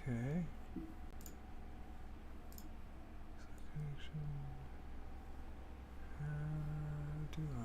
Okay. How do I?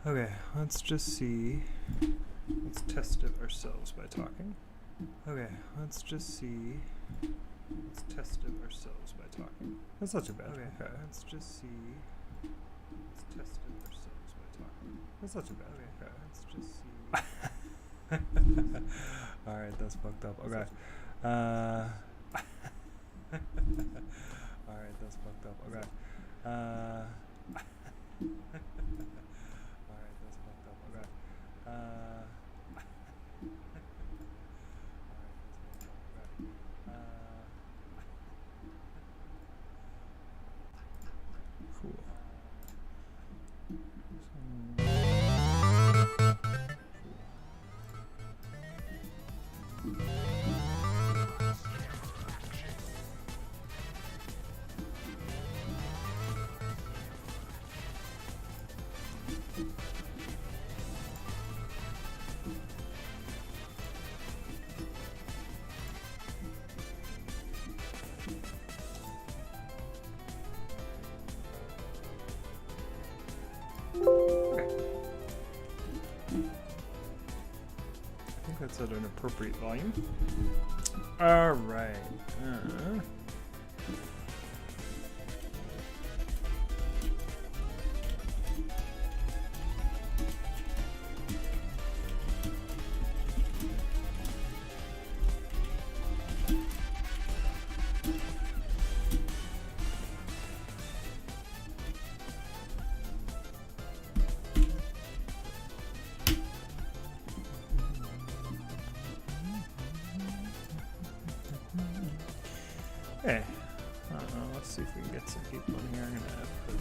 Okay, let's just see. Let's test it ourselves by talking. Okay, let's just see. Let's test it ourselves by talking. That's not too bad. Okay, let's just see. Let's test it ourselves by talking. That's not too bad. Okay, let's just see. Alright, that's fucked up. Okay. Alright, that's fucked up. Okay. Alright, that's fucked up. Okay. Cool. That's at an appropriate volume. All right. Okay, let's see if we can get some people in here. I'm gonna put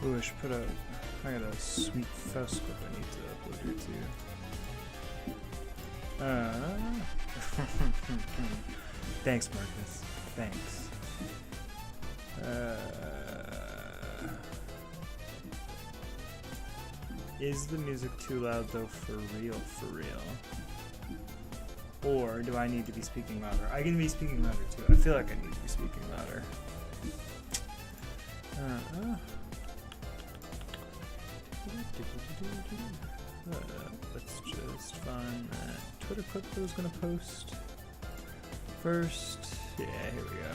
ooh, I should put I got a sweet Faust clip I need to upload here too. Thanks, Marcus. Thanks. Is the music too loud though for real? Or do I need to be speaking louder? I can be speaking louder too. I feel like I need to be speaking louder. Let's just find that Twitter clip that I was gonna post first. Yeah, here we go.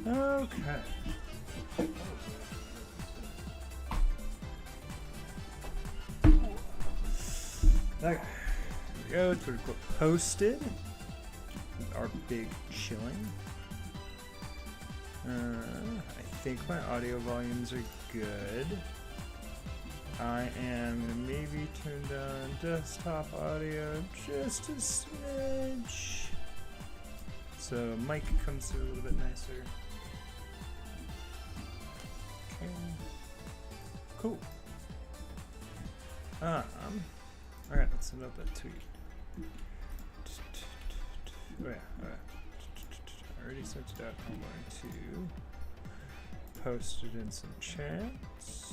Okay. Okay. Here we go. Twitter clip posted. Our big chilling. I think my audio volumes are good. I am gonna maybe turn down desktop audio just a smidge, so mic comes through a little bit nicer. Okay. Cool. Alright, let's send out that tweet. Oh yeah, I already sent it out. I'm going to post it in some chats.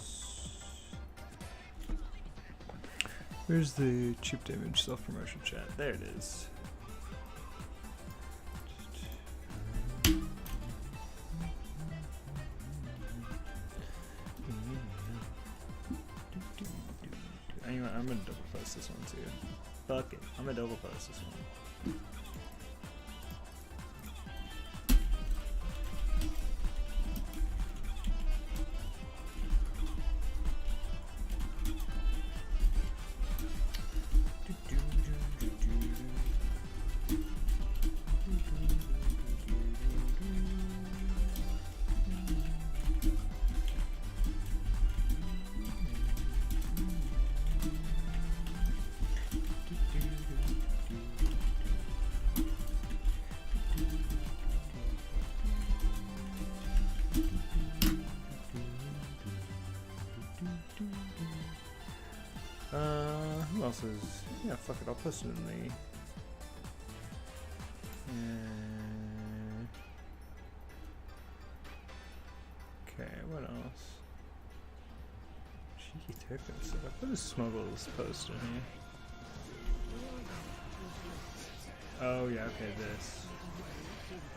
Where's the cheap damage self-promotion chat? There it is. Anyway, I'm gonna double post this one too. Fuck it, I'm gonna double post this one. Who else is? Yeah, fuck it, I'll post it in the... Okay, what else? Cheeky token stuff. What is Smuggles post in here? Oh yeah, okay, this.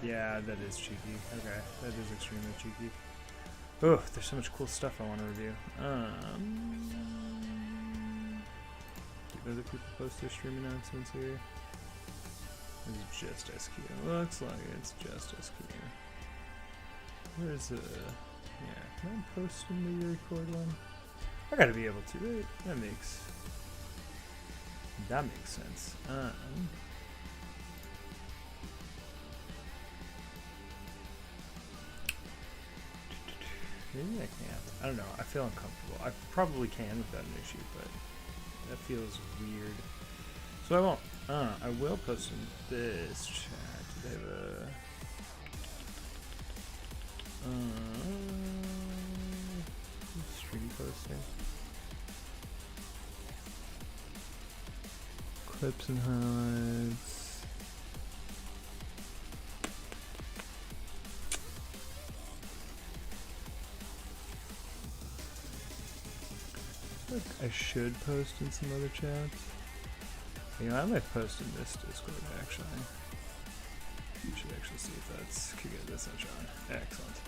Yeah, that is cheeky. Okay, that is extremely cheeky. Oh, there's so much cool stuff I want to review. Do other people post their stream announcements here? It's just SQ. Looks like it's just SQ. Where's the... Yeah, can I post in the record one? I gotta be able to, right? That makes sense. Maybe I can't. I don't know. I feel uncomfortable. I probably can without an issue, but that feels weird. So I won't. I will post in this chat. They have a... stream posting. Clips and highlights. I should post in some other chats. You know, I might post in this Discord actually. You should actually see if that's could get this much on. Excellent.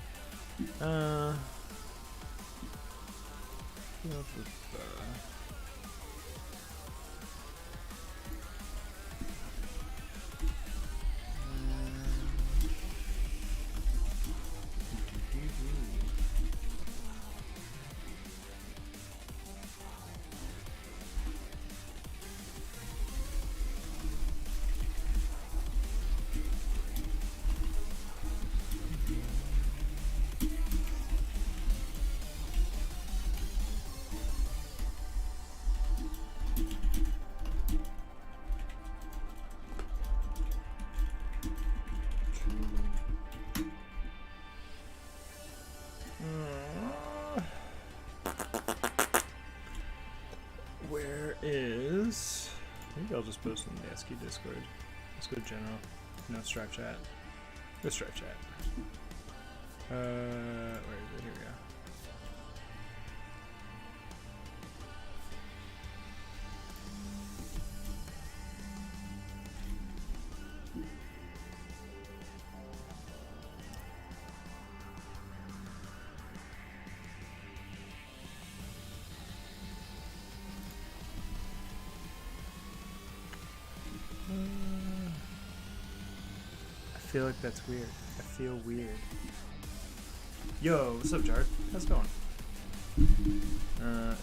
Where is... Maybe I'll just post in the ASCII Discord. Let's go general. No Stripe chat. Go Stripe chat. Where is it? Here we go. I feel like that's weird. I feel weird. Yo, what's up, Jared? How's it going?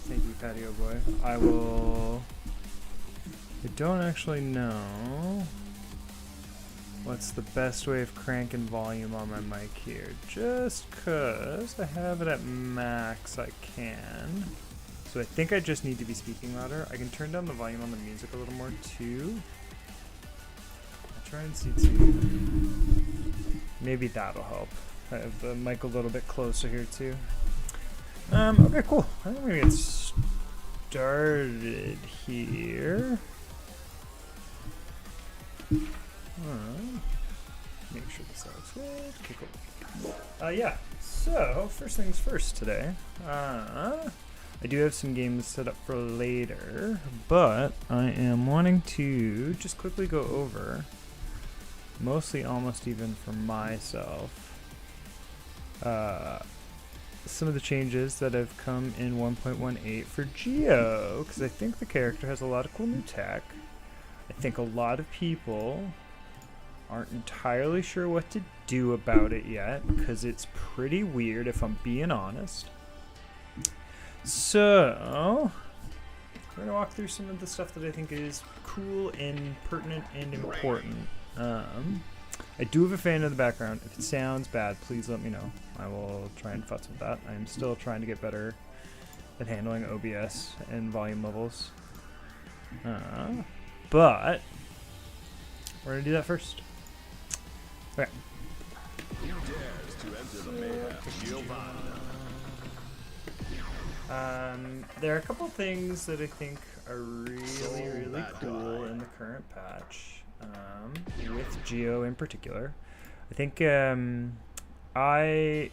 Thank you, Patio Boy. I don't actually know what's the best way of cranking volume on my mic here. Just 'cause I have it at max, I can. So I think I just need to be speaking louder. I can turn down the volume on the music a little more too. I'll try and see too. Maybe that'll help. I have the mic a little bit closer here too. Okay, cool. I think we're gonna get started here. Make sure this looks good. Okay, cool. Yeah. So first things first today. I do have some games set up for later, but I am wanting to just quickly go over, mostly almost even for myself, some of the changes that have come in 1.18 for Geo, because I think the character has a lot of cool new tech. I think a lot of people aren't entirely sure what to do about it yet, because it's pretty weird if I'm being honest. So, we're going to walk through some of the stuff that I think is cool and pertinent and important. I do have a fan in the background. If it sounds bad, please let me know. I will try and futz with that. I'm still trying to get better at handling OBS and volume levels. But, we're going to do that first. Okay. Who dares to enter the mayhem? Giovanna. There are a couple things that I think are really cool in the current patch, with Geo in particular. I think I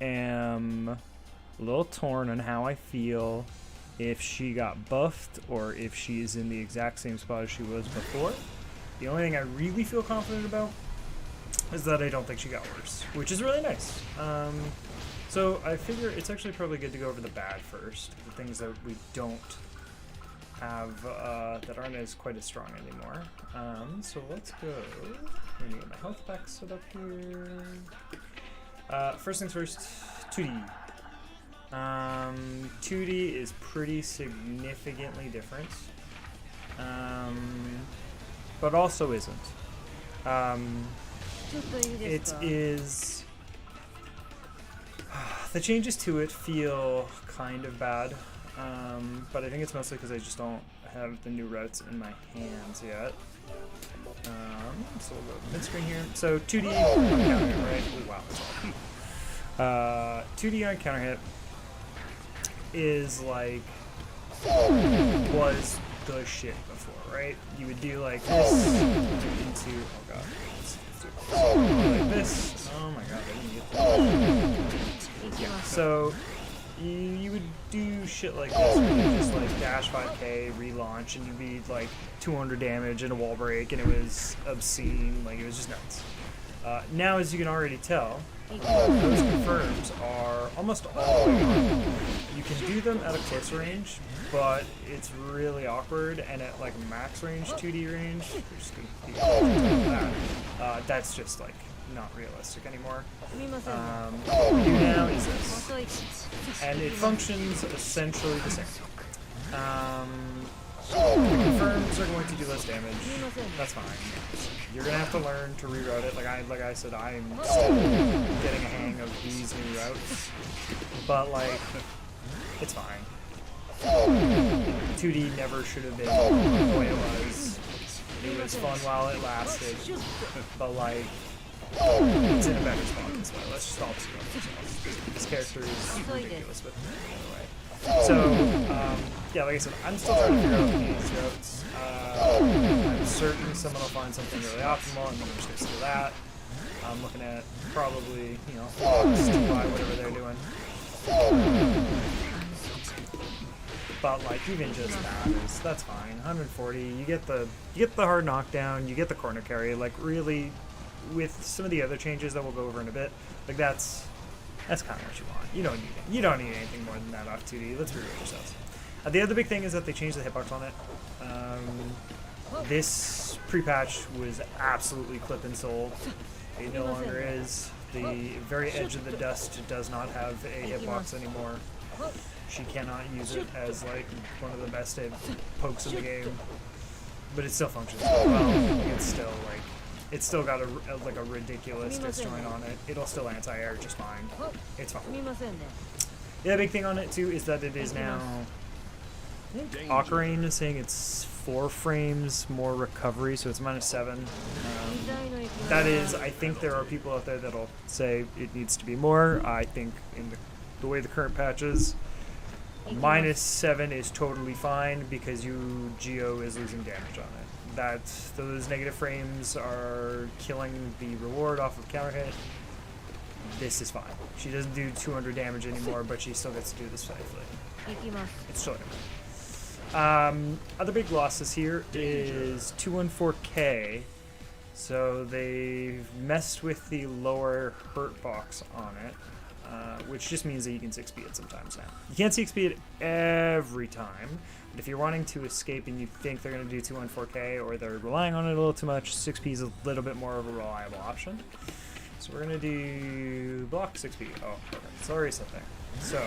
am a little torn on how I feel if she got buffed or if she is in the exact same spot as she was before. The only thing I really feel confident about is that I don't think she got worse, which is really nice. So I figure it's actually probably good to go over the bad first, the things that we don't have, that aren't as quite as strong anymore. So let's go. Let me get my health pack set up here. First things first, 2D. 2D is pretty significantly different, but also isn't. It is... The changes to it feel kind of bad, but I think it's mostly because I just don't have the new routes in my hands yet. So we'll go mid-screen here. So 2D on counter hit, right? Oh, wow, that's all. 2D on counter hit is like, was the shit before, right? You would do like this into, oh god, like this. Oh my god, I didn't get that. Yeah, so you would do shit like this, where you just like dash 5k, relaunch, and you'd be like 200 damage and a wall break, and it was obscene, like it was just nuts. Now, as you can already tell, those confirms are almost all gone. You can do them at a close range, but it's really awkward, and at like max range, 2D range, we're just gonna be that's just like not realistic anymore. What we do now is this, and it functions essentially the same. The confirms are going to do less damage. That's fine. You're gonna have to learn to reroute it. Like I said, I'm still getting a hang of these new routes, but like, it's fine. 2D never should have been the way it was. It was fun while it lasted, but like, it's in a better spot this way. Let's just all see ourselves. This character is ridiculous with me, by the way. So, yeah, like I said, I'm still trying to figure out these routes. I'm certain someone will find something really optimal, and then I'm just going to steal that. I'm looking at probably, you know, to buy whatever they're doing. But like even just that's fine. 140. You get the hard knockdown. You get the corner carry. Like really, with some of the other changes that we'll go over in a bit, like that's kind of what you want. You don't need anything more than that off 2D. Let's be real with ourselves. The other big thing is that they changed the hitbox on it. This pre-patch was absolutely clip and soul. It no longer is. The very edge of the dust does not have a hitbox anymore. She cannot use it as like one of the best pokes in the game, but it still functions well. It's still got a ridiculous disjoint on it. It'll still anti-air just fine. It's fine. The other big thing on it too is that it is now. Ocarina is saying it's 4 frames more recovery, so it's -7. That is, I think there are people out there that'll say it needs to be more. I think in the way the current patch is, -7 is totally fine because Geo is losing damage on it. Those negative frames are killing the reward off of counter hit. This is fine. She doesn't do 200 damage anymore, but she still gets to do this safely. It's totally fine. Other big losses here is 214K. So they've messed with the lower hurt box on it, which just means that you can 6P it sometimes now. You can't 6P it every time, but if you're wanting to escape and you think they're going to do 214K or they're relying on it a little too much, 6P is a little bit more of a reliable option. So we're going to do block 6P. Oh, perfect. It's already set there. So,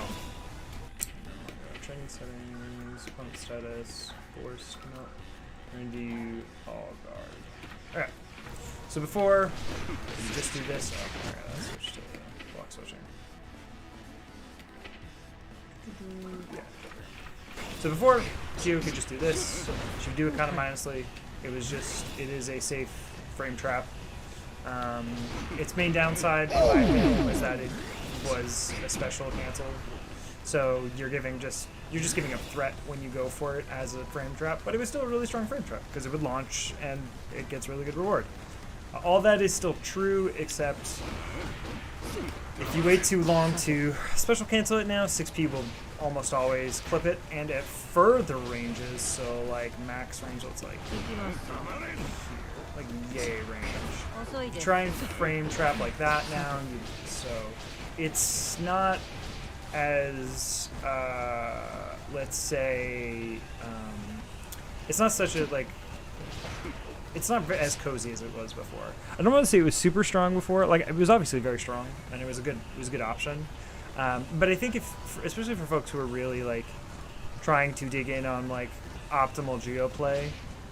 training settings, pump status, force, no. We're going to do all guard. Alright. So before, you just do this. Oh, alright, let's switch to block switching. Yeah. So before, Geo could just do this. She would do it kind of mindlessly. It is a safe frame trap. Its main downside, in my opinion, was that it was a special cancel. So you're just giving a threat when you go for it as a frame trap, but it was still a really strong frame trap because it would launch and it gets really good reward. All that is still true, except if you wait too long to special cancel it now, 6P will almost always clip it, and at further ranges, so like max range, it's like yay range. Try and frame trap like that now, so it's not as let's say it's not such a like it's not as cozy as it was before. I don't want to say it was super strong before. Like it was obviously very strong, and it was a good option. But I think especially for folks who are really like trying to dig in on like optimal geo play,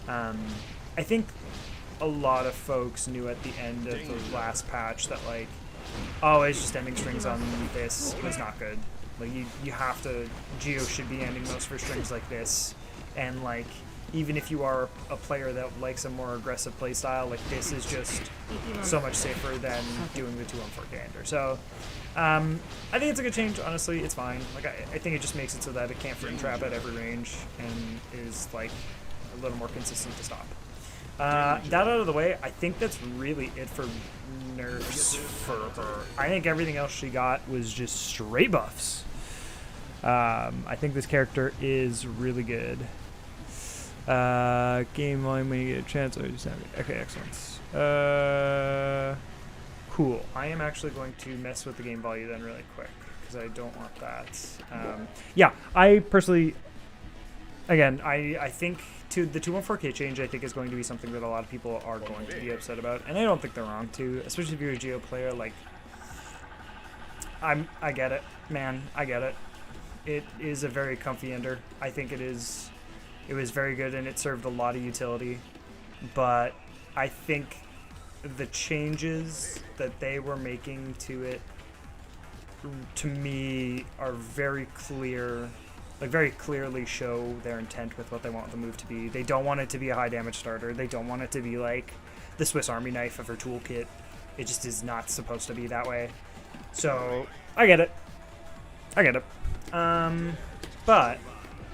I think a lot of folks knew at the end of the last patch that like, oh, it's just ending strings on this was not good. Like you have to, Geo should be ending most for strings like this, and like even if you are a player that likes a more aggressive play style, like this is just so much safer than doing the 2-on-4 gander. So I think it's a good change. Honestly, it's fine. Like I think it just makes it so that it can't frame trap at every range and is like a little more consistent to stop. That out of the way, I think that's really it for nerfs for her. I think everything else she got was just straight buffs. I think this character is really good. Game volume when you get a chance. Okay, excellent. Cool. I am actually going to mess with the game volume then really quick because I don't want that. Yeah, I personally, again, I think the 214K change I think is going to be something that a lot of people are going to be upset about, and I don't think they're wrong to, especially if you're a Geo player. Like, I get it, man. I get it. It is a very comfy ender. I think it is. It was very good and it served a lot of utility, but I think the changes that they were making to it, to me, are very clear, like very clearly show their intent with what they want the move to be. They don't want it to be a high damage starter. They don't want it to be like the Swiss Army knife of her toolkit. It just is not supposed to be that way. So I get it. I get it. But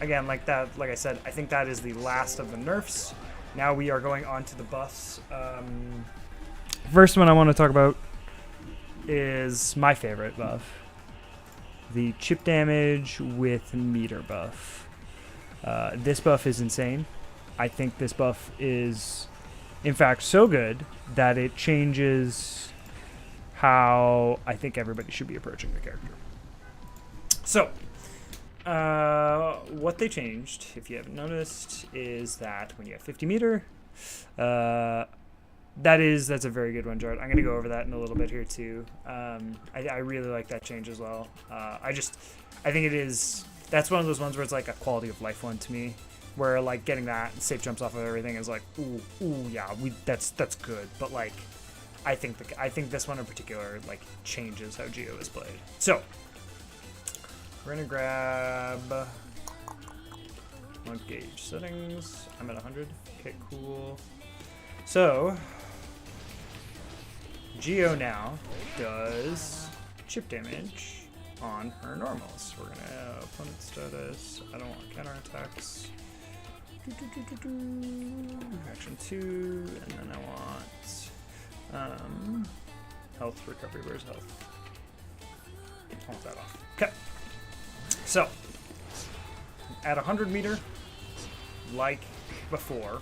again, like I said, I think that is the last of the nerfs. Now we are going on to the buffs. First one I want to talk about is my favorite buff. The chip damage with meter buff. This buff is insane. I think this buff is, in fact, so good that it changes how I think everybody should be approaching the character. So, what they changed, if you haven't noticed, is that when you have 50 meter, that's a very good one, Jared. I'm going to go over that in a little bit here too. I really like that change as well. I think it is, that's one of those ones where it's like a quality of life one to me, where like getting that safe jumps off of everything is like, ooh, yeah, that's good. But like, I think this one in particular like changes how Geo is played. So we're gonna grab one gauge settings. I'm at 100. Okay, cool. So Geo now does chip damage on her normals. We're gonna opponent status. I don't want counterattacks. Action 2, and then I want health recovery. Where's health? I want that off. Okay. So at 100 meter, like before,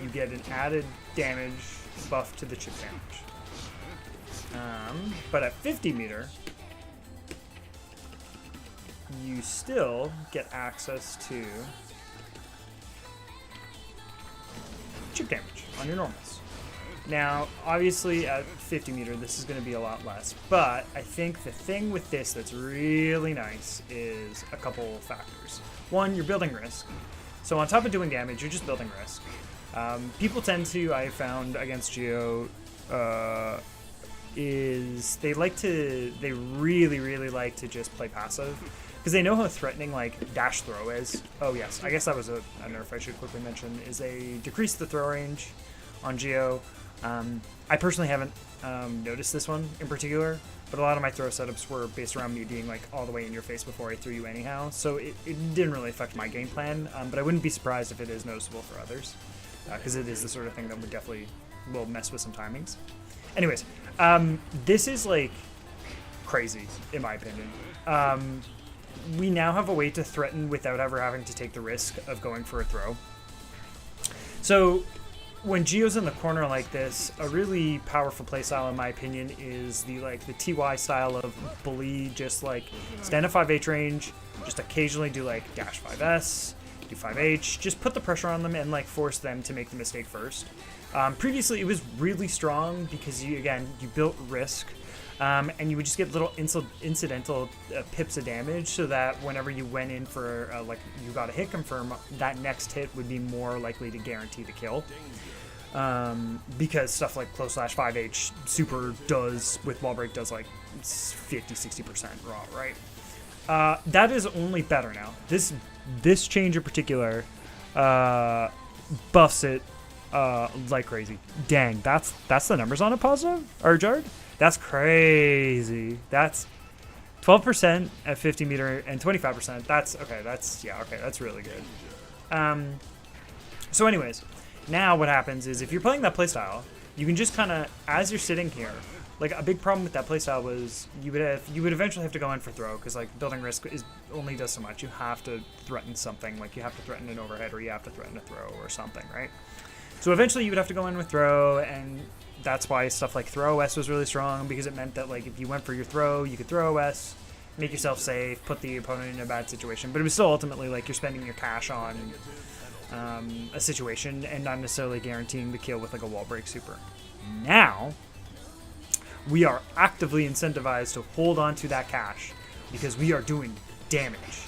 you get an added damage buff to the chip damage. But at 50 meter, you still get access to chip damage on your normals. Now, obviously at 50 meter, this is going to be a lot less, but I think the thing with this that's really nice is a couple factors. One, you're building risk. So on top of doing damage, you're just building risk. People tend to, I found against Geo, is they really like to just play passive because they know how threatening like dash throw is. Oh yes, I guess that was a nerf I should quickly mention, is they decrease the throw range on Geo. I personally haven't noticed this one in particular, but a lot of my throw setups were based around me being like all the way in your face before I threw you anyhow, so it didn't really affect my game plan, but I wouldn't be surprised if it is noticeable for others, because it is the sort of thing that would definitely will mess with some timings. Anyways, this is like crazy in my opinion. We now have a way to threaten without ever having to take the risk of going for a throw. So when Geo's in the corner like this, a really powerful playstyle in my opinion is the TY style of bully, just like stand at 5H range, just occasionally do like dash 5S, do 5H, just put the pressure on them and like force them to make the mistake first. Previously, it was really strong because you built risk, and you would just get little incidental pips of damage, so that whenever you went in for you got a hit confirm, that next hit would be more likely to guarantee the kill. Because stuff like close slash 5H super does with wall break does like 50-60% raw, right? That is only better now. This change in particular buffs it like crazy. Dang, that's the numbers on it, positive or Jared? That's crazy. That's 12% at 50 meter and 25%. That's okay. That's really good. So anyways, now what happens is if you're playing that playstyle, you can just kind of, as you're sitting here, like a big problem with that playstyle was you would eventually have to go in for throw, because like building risk only does so much. You have to threaten something, like you have to threaten an overhead or you have to threaten a throw or something, right? So eventually you would have to go in with throw, and that's why stuff like throw OS was really strong, because it meant that like if you went for your throw, you could throw OS, make yourself safe, put the opponent in a bad situation, but it was still ultimately like you're spending your cash on a situation and not necessarily guaranteeing the kill with like a wall break super. Now we are actively incentivized to hold on to that cash because we are doing damage,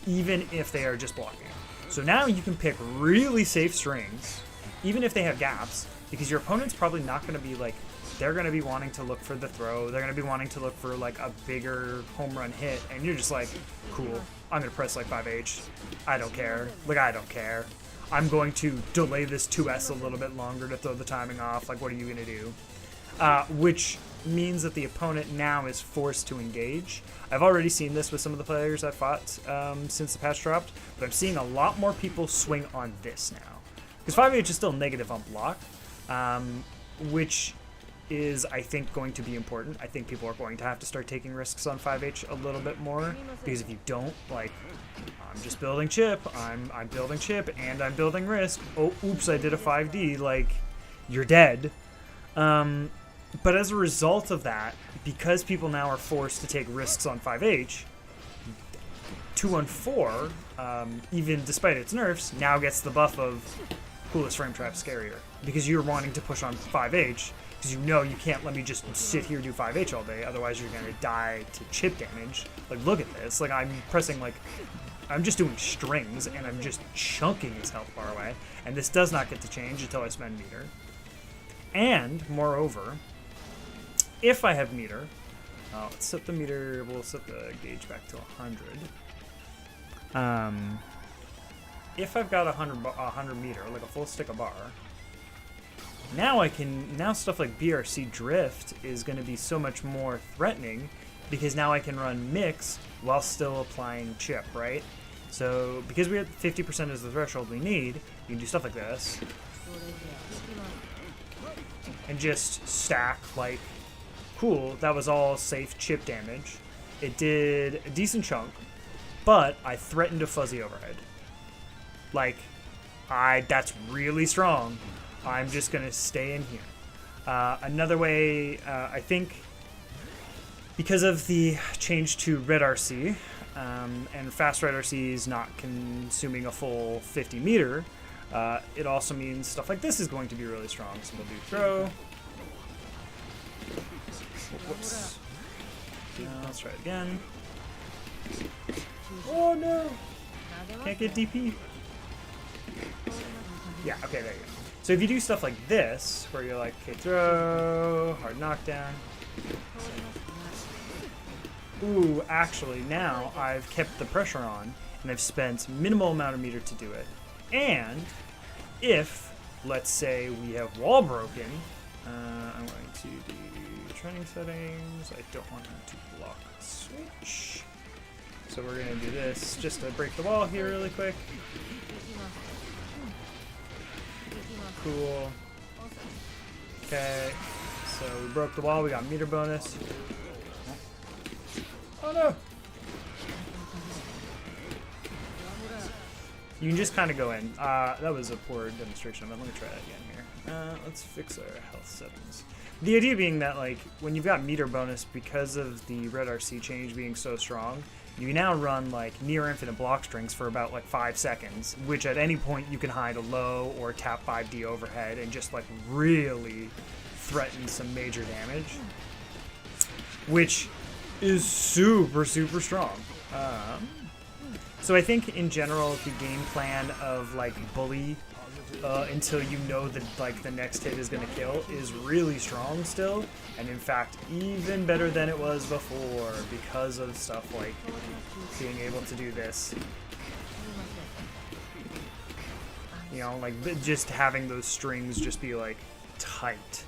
even if they are just blocking. So now you can pick really safe strings, even if they have gaps, because your opponent's probably not going to be like, they're going to be wanting to look for the throw, they're going to be wanting to look for like a bigger home run hit, and you're just like, cool, I'm going to press like 5H, I don't care, I'm going to delay this 2S a little bit longer to throw the timing off, like what are you going to do? Which means that the opponent now is forced to engage. I've already seen this with some of the players I've fought since the patch dropped, but I'm seeing a lot more people swing on this now. Because 5H is still negative on block, which is, I think, going to be important. I think people are going to have to start taking risks on 5H a little bit more, because if you don't, like, I'm just building chip, I'm building chip, and I'm building risk. Oh, oops, I did a 5D, like, you're dead. But as a result of that, because people now are forced to take risks on 5H, 214, even despite its nerfs, now gets the buff of coolest frame trap scarier. Because you're wanting to push on 5H, because you know you can't let me just sit here and do 5H all day, otherwise you're going to die to chip damage. Like, look at this. Like, I'm pressing, like, I'm just doing strings, and I'm just chunking his health bar away. And this does not get to change until I spend meter. And, moreover, if I have meter, let's set the meter, we'll set the gauge back to 100. If I've got 100 meter, like a full stick of bar, now stuff like BRC Drift is going to be so much more threatening, because now I can run mix while still applying chip, right? So, because we have 50% is the threshold we need, you can do stuff like this, and just stack, like, cool, that was all safe chip damage. It did a decent chunk, but I threatened a fuzzy overhead. Like, that's really strong. I'm just gonna stay in here. Another way, I think, because of the change to red RC, and fast red RC is not consuming a full 50 meter, it also means stuff like this is going to be really strong. So we'll do throw. Whoops. Let's try it again. Oh no! Can't get DP. Yeah, okay, there you go. So if you do stuff like this, where you're like, okay, throw, hard knockdown. Ooh, actually, now I've kept the pressure on, and I've spent minimal amount of meter to do it. And if, let's say, we have wall broken, I'm going to do training settings. I don't want him to block switch. So we're going to do this just to break the wall here really quick. Cool. Okay, so we broke the wall, we got meter bonus. Oh no! You can just kind of go in. That was a poor demonstration, but let me try that again here. Let's fix our health settings. The idea being that, like, when you've got meter bonus, because of the red RC change being so strong, you now run, like, near infinite block strings for about, like, 5 seconds, which at any point you can hide a low or tap 5D overhead and just, like, really threaten some major damage, which is super, super strong. So I think, in general, the game plan of, like, bully until you know that, like, the next hit is going to kill is really strong still, and in fact even better than it was before, because of stuff like being able to do this, you know, like just having those strings just be like tight.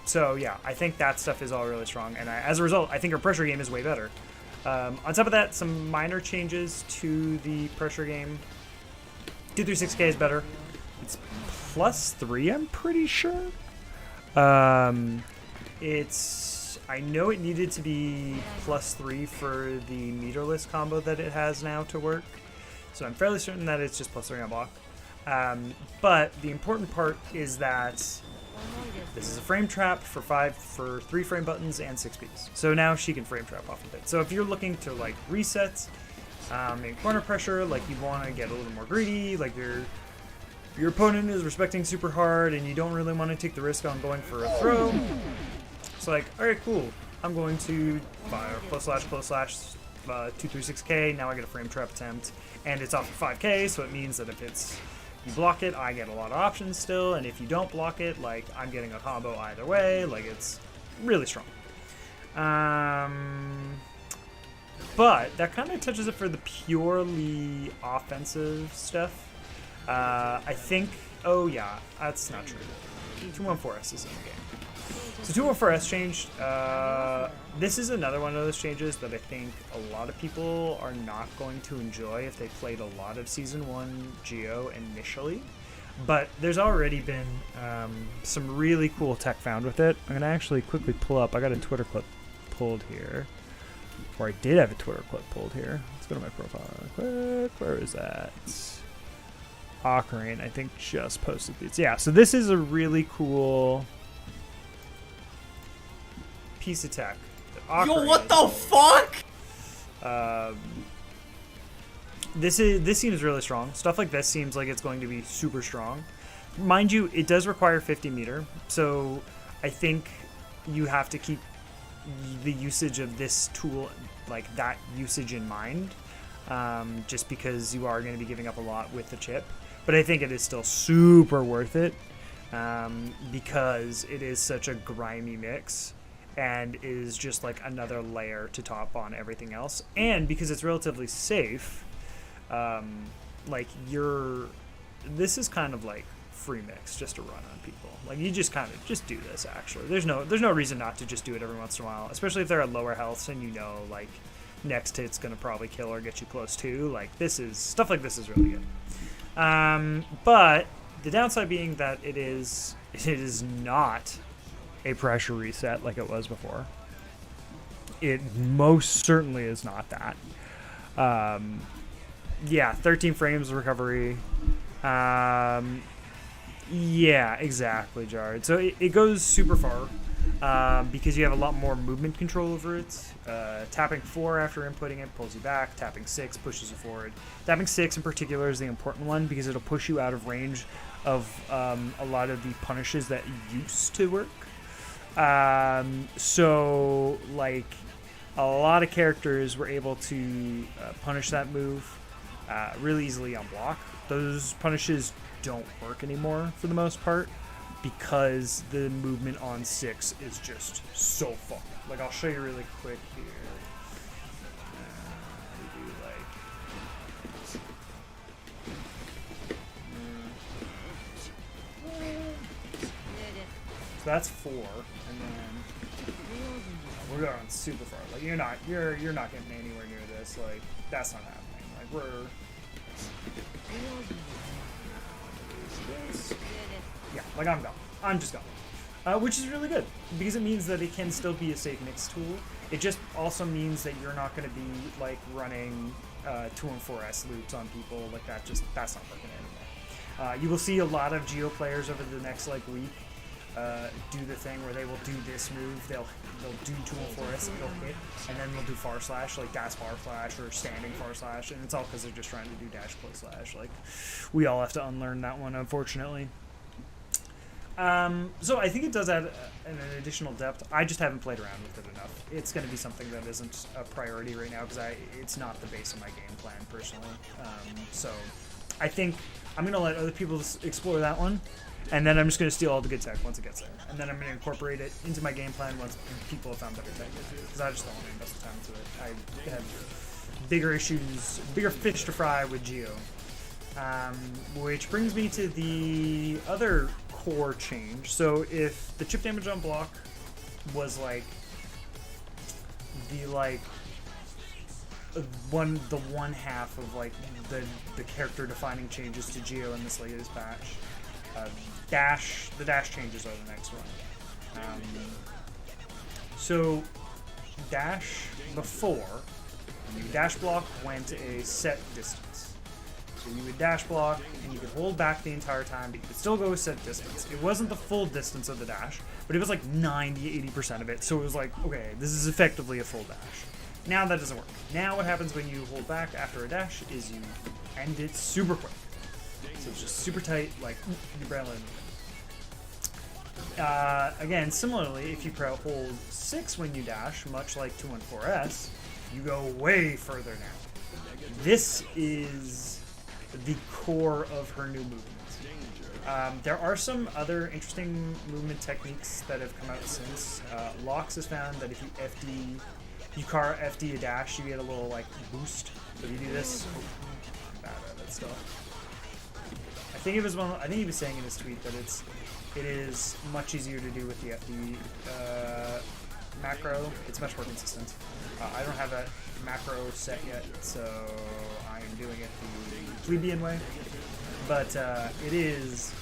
So yeah, I think that stuff is all really strong, and as a result I think our pressure game is way better. On top of that, some minor changes to the pressure game. 236K is better. It's +3, I'm pretty sure. I know it needed to be +3 for the meterless combo that it has now to work. So I'm fairly certain that it's just +3 on block. But the important part is that this is a frame trap for 3 frame buttons and 6 Ps. So now she can frame trap off of it. So if you're looking to, like, reset in corner pressure, like you want to get a little more greedy, like your opponent is respecting super hard and you don't really want to take the risk on going for a throw, it's like, alright, cool, I'm going to fire //236K, now I get a frame trap attempt, and it's off of 5K, so it means that if you block it, I get a lot of options still, and if you don't block it, like, I'm getting a combo either way, like, it's really strong. But that kind of touches it for the purely offensive stuff. I think, oh yeah, that's not true. 214S is in the game. So 214S changed. This is another one of those changes that I think a lot of people are not going to enjoy if they played a lot of Season 1 Geo initially. But there's already been some really cool tech found with it. I'm going to actually quickly pull up. I got a Twitter clip pulled here. Or I did have a Twitter clip pulled here. Let's go to my profile real quick. Where is that? Ocarine, I think, just posted these. Yeah, so this is a really cool piece of tech. Yo, what the fuck? This seems really strong. Stuff like this seems like it's going to be super strong. Mind you, it does require 50 meter, so I think you have to keep the usage of this tool, like that usage in mind, just because you are going to be giving up a lot with the chip. But I think it is still super worth it, because it is such a grimy mix and is just like another layer to top on everything else. And because it's relatively safe, like this is kind of like free mix just to run on people. Like you just kind of just do this actually. There's no reason not to just do it every once in a while, especially if they're at lower healths and you know like next hit's gonna probably kill or get you close to. Like stuff like this is really good. But the downside being that it is not a pressure reset like it was before. It most certainly is not that. Yeah, 13 frames recovery. Yeah, exactly, Jared. So it goes super far because you have a lot more movement control over it. Tapping 4 after inputting it pulls you back. Tapping 6 pushes you forward. Tapping 6 in particular is the important one because it'll push you out of range of a lot of the punishes that used to work. So, like, a lot of characters were able to punish that move really easily on block. Those punishes don't work anymore for the most part because the movement on 6 is just so far. Like, I'll show you really quick here. We do so that's 4, and then we're going super far. Like you're not getting anywhere near this. Like that's not happening. Like we're yeah, like I'm gone. I'm just gone. Which is really good because it means that it can still be a safe mix tool. It just also means that you're not going to be like running 2 and 4S loops on people like that. That's not working anymore. You will see a lot of Geo players over the next like week do the thing where they will do this move. They'll do 2 and 4S, they'll hit, and then they'll do far slash, like dash far slash or standing far slash, and it's all because they're just trying to do dash close slash. Like we all have to unlearn that one, unfortunately. So I think it does add an additional depth. I just haven't played around with it enough. It's going to be something that isn't a priority right now because it's not the base of my game plan personally. So I think I'm going to let other people explore that one, and then I'm just going to steal all the good tech once it gets there. And then I'm going to incorporate it into my game plan once people have found better tech because I just don't want to invest the time into it. I have bigger issues, bigger fish to fry with Geo. Which brings me to the other core change. So if the chip damage on block was like the one half of like the character defining changes to Geo in this latest patch, the dash changes are the next one. So dash before the dash block went a set distance. So you would dash block, and you could hold back the entire time, but you could still go a set distance. It wasn't the full distance of the dash, but it was like 90-80% of it. So it was like, okay, this is effectively a full dash. Now that doesn't work. Now what happens when you hold back after a dash is you end it super quick. So it's just super tight, like you barely move. Again, similarly, if you hold 6 when you dash, much like 2 and 4S, you go way further now. This is the core of her new movement. There are some other interesting movement techniques that have come out since. Lox has found that if you FD a dash, you get a little like boost. So if you do this, I'm bad at that stuff. I think he was saying in his tweet that it's it is much easier to do with the FD macro. It's much more consistent. I don't have that macro set yet, so I am doing it the plebeian way. But it is,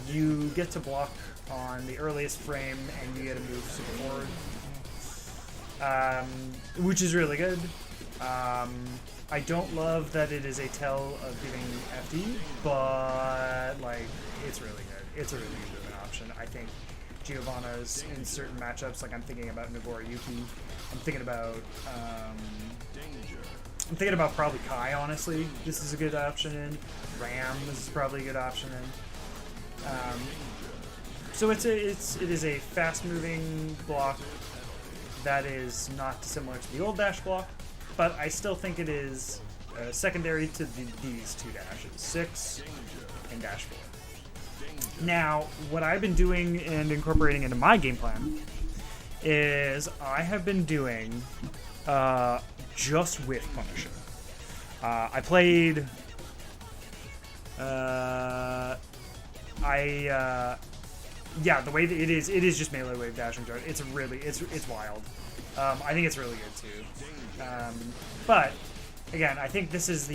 you get to block on the earliest frame and you get to move super forward, which is really good. I don't love that it is a tell of giving FD, but like it's really good. It's a really good option. I think Giovanna's in certain matchups, like I'm thinking about Nagoriyuki. I'm thinking about probably Kai, honestly. This is a good option in. Ram is probably a good option in. So it is a fast moving block that is not dissimilar to the old dash block, but I still think it is secondary to these two dashes, 6 and dash 4. Now, what I've been doing and incorporating into my game plan is I have been doing just Whiff Punisher. I played... yeah, the way that it is just melee wave dashing charge. It's really, it's wild. I think it's really good too. But again, I think this is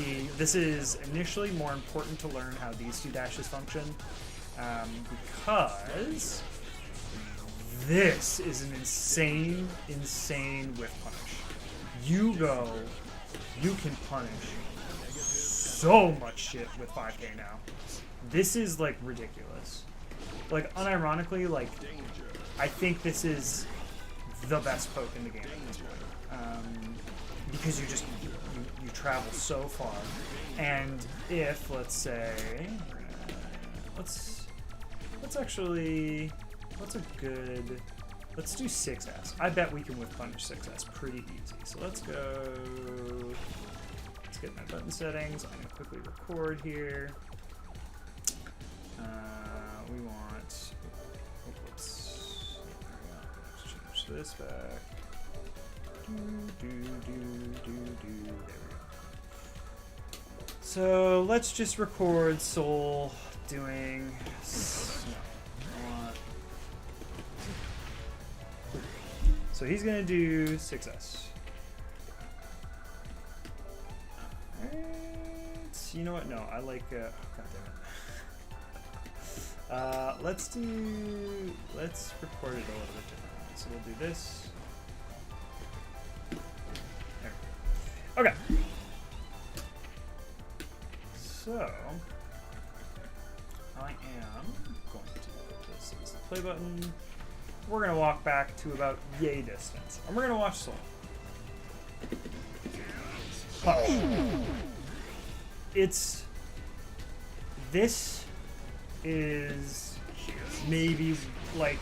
initially more important to learn how these two dashes function, because this is an insane whiff punish. You can punish so much shit with 5k now. This is like ridiculous. Like unironically, like I think this is the best poke in the game at this point, because you travel so far. And if let's say let's do 6S. I bet we can whiff punish 6S pretty easy. So let's go. Let's get my button settings. I'm gonna quickly record here. We want. Let's change this back. There we go. So let's just record Soul doing. So he's gonna do 6S. Alright. You know what? No, I like. God damn it. Let's record it a little bit differently. So we'll do this. There. Okay. So I am going to put this as the play button. We're gonna walk back to about yay distance, and we're gonna watch Soul. This is maybe like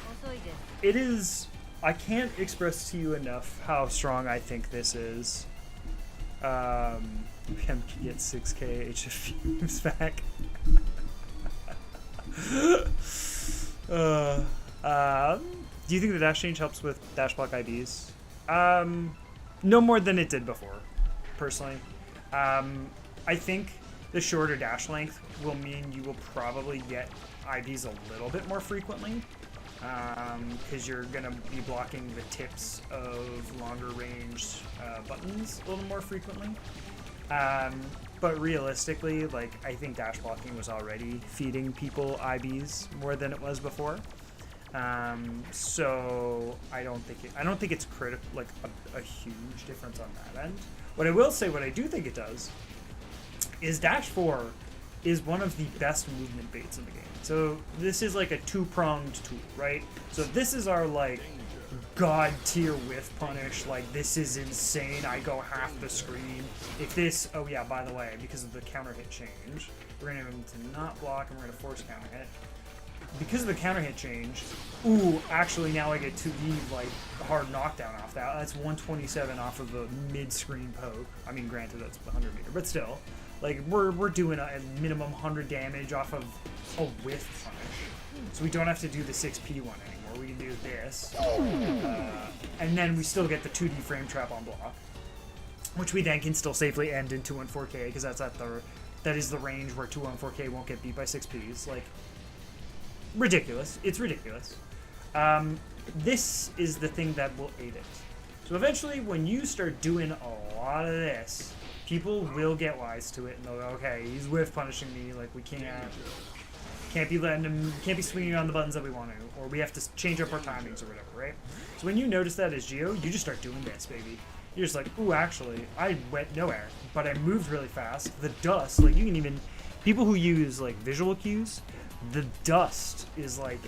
it is. I can't express to you enough how strong I think this is. Pim can get 6k HF back. Do you think the dash change helps with dash block IBs? No more than it did before, personally. I think the shorter dash length will mean you will probably get IBs a little bit more frequently, because you're going to be blocking the tips of longer range buttons a little more frequently. But realistically, like, I think dash blocking was already feeding people IBs more than it was before. So I don't think it's critical, like a huge difference on that end. What I will say, what I do think it does, is dash 4 is one of the best movement baits in the game. So this is like a two-pronged tool, right? So this is our like god tier whiff punish. Like, this is insane. I go half the screen. If this, oh yeah, by the way, because of the counter hit change, we're gonna move to not block and we're gonna force counter hit. Because of the counter hit change, ooh, actually now I get 2D like hard knockdown off that. That's 127 off of a mid-screen poke. I mean, granted that's 100 meter, but still, like we're doing a minimum 100 damage off of a whiff punish. So we don't have to do the 6P one anymore. We can do this, and then we still get the 2D frame trap on block, which we then can still safely end in 214K because that is the range where 214K won't get beat by 6Ps. Like, ridiculous. It's ridiculous. This is the thing that will aid it. So eventually, when you start doing a lot of this, people will get wise to it, and they'll go, okay, he's whiff punishing me, like, we can't be letting him, can't be swinging on the buttons that we want to, or we have to change up our timings or whatever, right? So when you notice that as Geo, you just start doing this, baby. You're just like, ooh, actually, I went nowhere, but I moved really fast. The dust, like, you can even, people who use, like, visual cues, the dust is, like,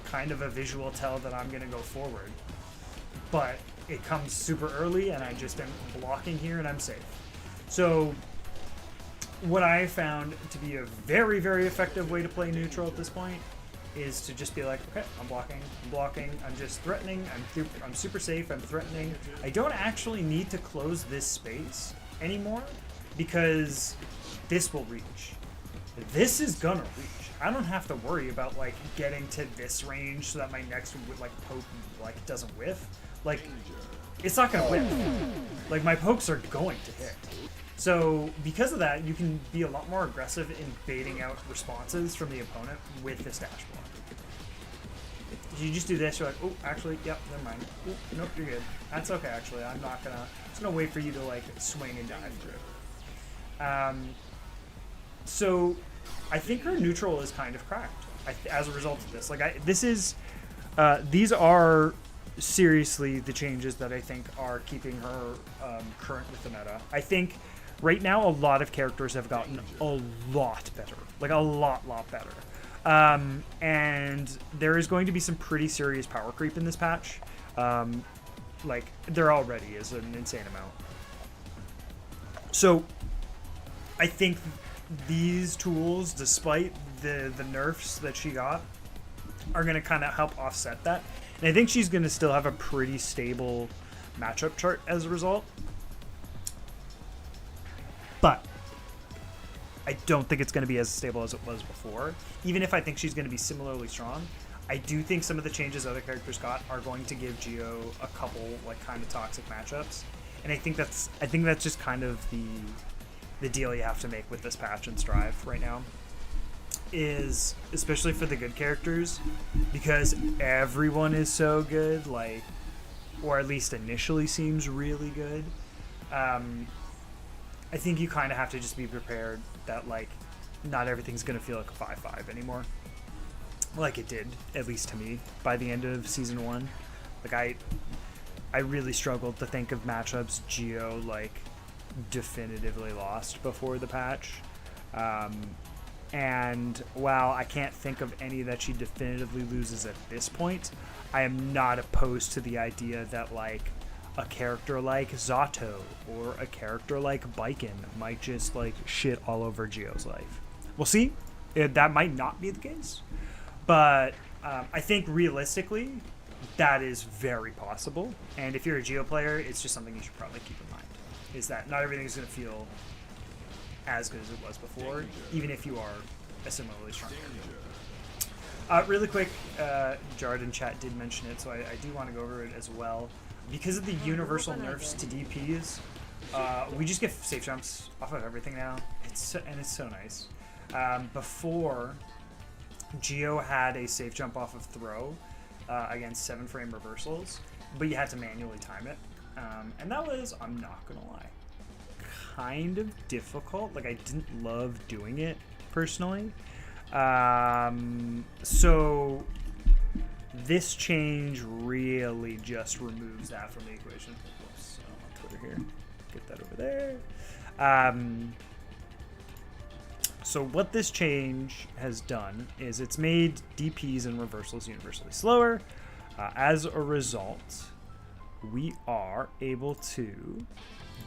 kind of a visual tell that I'm gonna go forward. But it comes super early, and I just am blocking here, and I'm safe. So what I found to be a very, very effective way to play neutral at this point is to just be like, okay, I'm blocking, I'm just threatening, I'm super safe, I'm threatening. I don't actually need to close this space anymore because this will reach. This is gonna reach. I don't have to worry about like getting to this range so that my next like poke like doesn't whiff. Like, it's not gonna whiff. Like, my pokes are going to hit. So because of that, you can be a lot more aggressive in baiting out responses from the opponent with this dash block. You just do this, you're like, oh, actually, yep, never mind. Ooh, nope, you're good. That's okay, actually. I'm just gonna wait for you to like swing and dive through. So I think her neutral is kind of cracked as a result of this. Like, these are seriously the changes that I think are keeping her current with the meta. I think right now a lot of characters have gotten a lot better, like a lot better. And there is going to be some pretty serious power creep in this patch. Like, there already is an insane amount. So I think these tools, despite the nerfs that she got, are going to kind of help offset that. And I think she's going to still have a pretty stable matchup chart as a result. But I don't think it's going to be as stable as it was before. Even if I think she's going to be similarly strong, I do think some of the changes other characters got are going to give Geo a couple like kind of toxic matchups. And I think that's just kind of the deal you have to make with this patch and Strive right now. Is especially for the good characters, because everyone is so good, like, or at least initially seems really good. I think you kind of have to just be prepared that like not everything's gonna feel like a 5-5 anymore, like it did, at least to me, by the end of season 1. Like I really struggled to think of matchups Geo like definitively lost before the patch. And while I can't think of any that she definitively loses at this point, I am not opposed to the idea that like a character like Zato or a character like Baiken might just like shit all over Geo's life. We'll see. That might not be the case, but I think realistically that is very possible. And if you're a Geo player, it's just something you should probably keep in mind, is that not everything is going to feel as good as it was before, even if you are a similarly strong character. Really quick, Jard in chat did mention it, so I do want to go over it as well. Because of the universal nerfs to DPs, we just get safe jumps off of everything now. It's so nice. Before, Geo had a safe jump off of throw against 7-frame reversals, but you had to manually time it. And that was, I'm not gonna lie, kind of difficult. Like, I didn't love doing it personally. So this change really just removes that from the equation. Whoops, on Twitter here. Get that over there. So what this change has done is it's made DPs and reversals universally slower. As a result, we are able to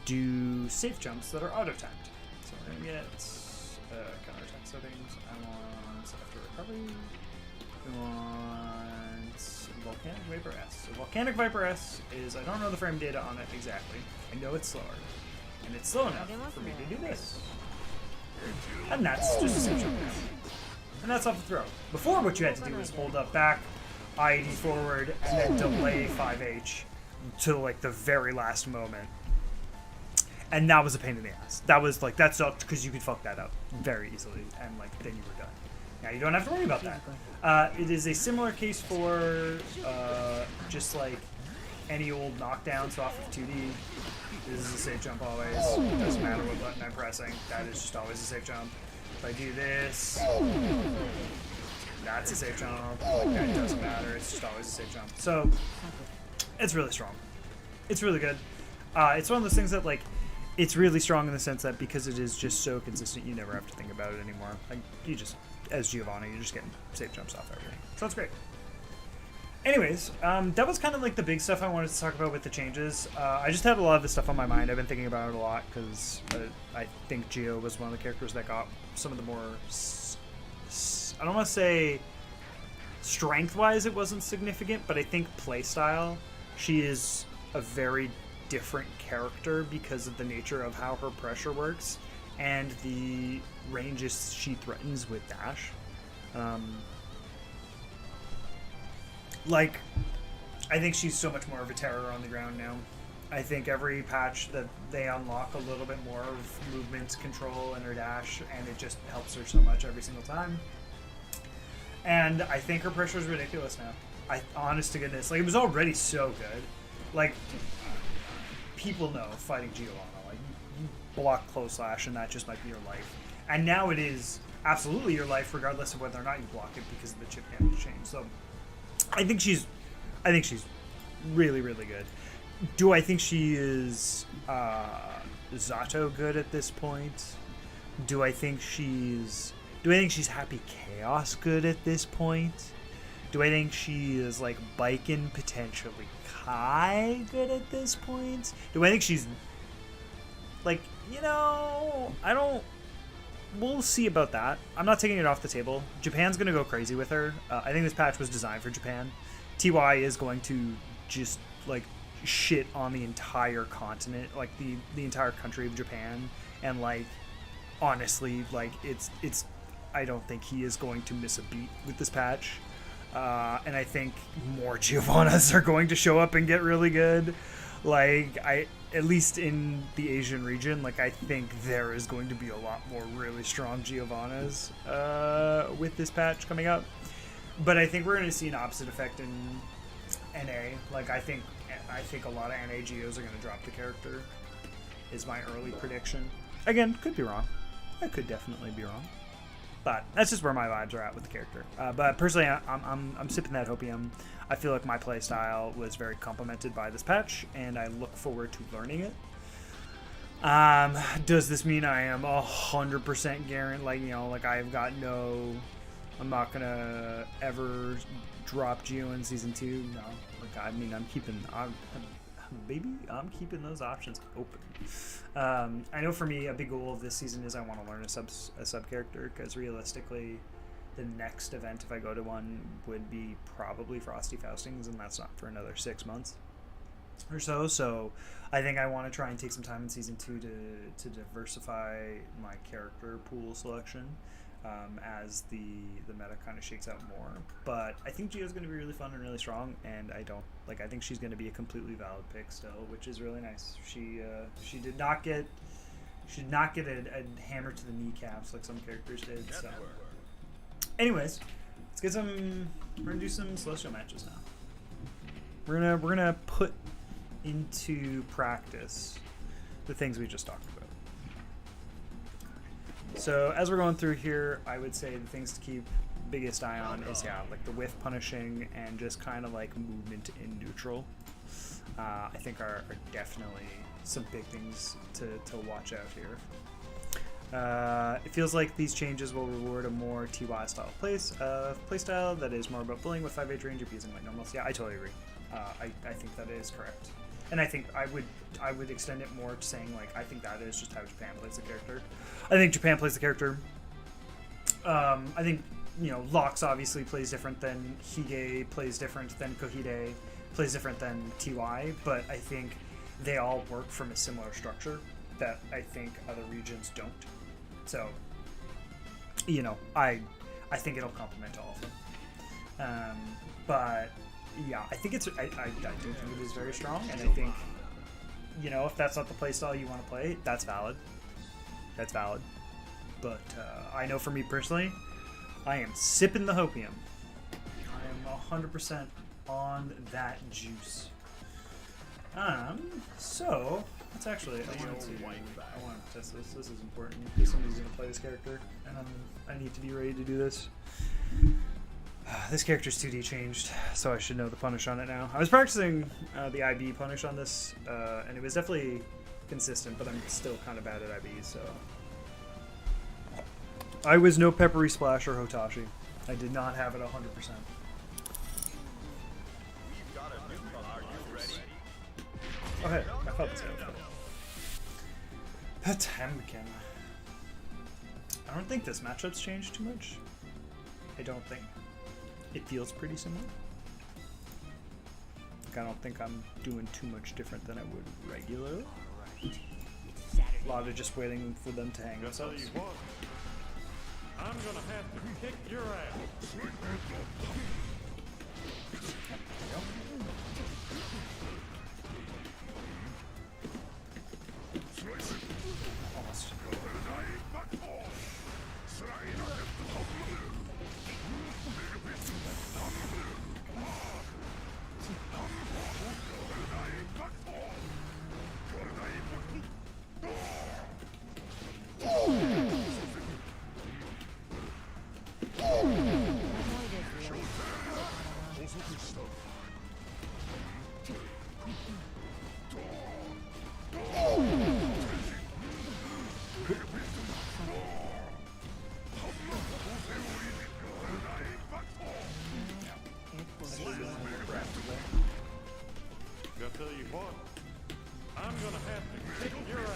do safe jumps that are auto-timed. So we're going to get counter-attack settings. I want after recovery. We want Volcanic Viper S. So Volcanic Viper S is, I don't know the frame data on it exactly. I know it's slower. And it's slow enough for me to do this. And that's just a safe jump. And that's off the throw. Before, what you had to do was hold up back, IED forward, and then delay 5H to like the very last moment. And that was a pain in the ass. That was like, that sucked because you could fuck that up very easily, and like then you were done. Now you don't have to worry about that. It is a similar case for just like any old knockdowns off of 2D. This is a safe jump always. Doesn't matter what button I'm pressing. That is just always a safe jump. If I do this, that's a safe jump. Like that doesn't matter. It's just always a safe jump. So it's really strong. It's really good. It's one of those things that like it's really strong in the sense that because it is just so consistent, you never have to think about it anymore. Like you just, as Giovanna, you're just getting safe jumps off everything. So that's great. Anyways, that was kind of like the big stuff I wanted to talk about with the changes. I just had a lot of this stuff on my mind. I've been thinking about it a lot because I think Geo was one of the characters that got some of the more, I don't want to say strength-wise it wasn't significant, but I think playstyle, she is a very different character because of the nature of how her pressure works and the ranges she threatens with dash. Like, I think she's so much more of a terror on the ground now. I think every patch that they unlock a little bit more of movement control in her dash, and it just helps her so much every single time. And I think her pressure is ridiculous now. Honest to goodness, like it was already so good. Like, people know fighting Giovanna, like you block close slash and that just might be your life. And now it is absolutely your life regardless of whether or not you block it because of the chip damage change. So I think she's really, really good. Do I think she is Zato good at this point? Do I think she's Happy Chaos good at this point? Do I think she is like Baiken potentially Kai good at this point? Do I think she's like, you know, we'll see about that. I'm not taking it off the table. Japan's going to go crazy with her. I think this patch was designed for Japan. TY is going to just like shit on the entire continent, like the entire country of Japan, and like honestly, like it's I don't think he is going to miss a beat with this patch. And I think more Giovannas are going to show up and get really good. Like, at least in the Asian region, like, I think there is going to be a lot more really strong Giovannas with this patch coming up. But I think we're going to see an opposite effect in NA. Like, I think a lot of NA Geos are going to drop the character, is my early prediction. Again, could be wrong. I could definitely be wrong. But that's just where my vibes are at with the character. But personally, I'm sipping that hopium. I feel like my playstyle was very complemented by this patch, and I look forward to learning it. Does this mean I am 100% guaranteed? Like, you know, like I'm not gonna ever drop Geo in season 2. No, like I mean, I'm keeping those options open. I know for me, a big goal of this season is I want to learn a sub character, because realistically, the next event, if I go to one, would be probably Frosty Faustings, and that's not for another 6 months or so. So I think I want to try and take some time in season 2 to diversify my character pool selection as the meta kind of shakes out more. But I think Geo's going to be really fun and really strong, and I think she's going to be a completely valid pick still, which is really nice. She did not get a hammer to the kneecaps like some characters did. So, anyways, we're gonna do some celestial matches now. We're gonna put into practice the things we just talked about. So as we're going through here, I would say the things to keep biggest eye on is like the whiff punishing and just kind of like movement in neutral. I think are definitely some big things to watch out here. It feels like these changes will reward a more TY style playstyle that is more about bullying with 5H range abusing like normals. Yeah, I totally agree. I think that is correct. And I think I would extend it more to saying like I think that is just how Japan plays the character. I think Japan plays the character. I think, you know, Lox obviously plays different than Hige, plays different than Kohide, plays different than TY, but I think they all work from a similar structure that I think other regions don't. So, you know, I think it'll complement all of them. But yeah, I think I do think it is very strong, and I think, you know, if that's not the playstyle you want to play, that's valid. That's valid. But I know for me personally, I am sipping the hopium. I am 100% on that juice. So let's actually. I want to test this. This is important because somebody's gonna play this character, and I need to be ready to do this. This character's 2D changed, so I should know the punish on it now. I was practicing the IB punish on this, and it was definitely consistent, but I'm still kind of bad at IB, so. I was no Peppery Splash or Hotashi. I did not have it 100%. Okay, I felt this out. Potemkin. I don't think this matchup's changed too much. I don't think. It feels pretty similar. Like, I don't think I'm doing too much different than I would regularly. A lot of just waiting for them to hang themselves. I'm gonna have to kick your ass. Almost. I'll tell you what, I'm gonna have to kick your ass.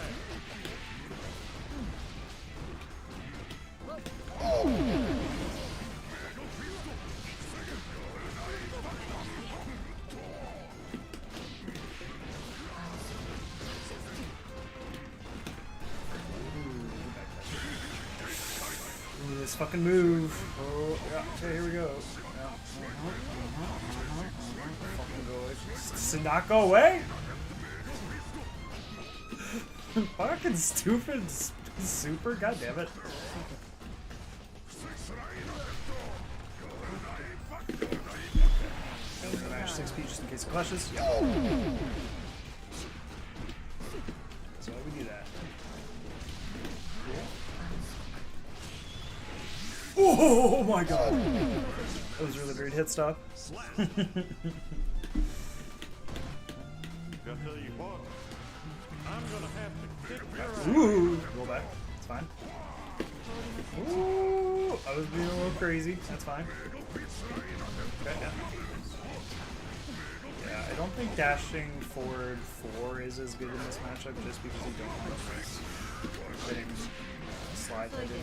Ooh, this fucking move. Oh, yeah. Okay, here we go. Yeah. Fucking go away. Does it not go away? Fucking stupid super. God damn it. Mash 6P just in case it clashes. Yeah. So why we do that? Oh my god! That was really weird hit stop. I'll tell you what, I'm gonna have to kick your ass. Ooh! Roll back. It's fine. Ooh! I was being a little crazy. That's fine. Okay, yeah. Yeah, I don't think dashing forward 4 is as good in this matchup just because you don't have hitting slide that did.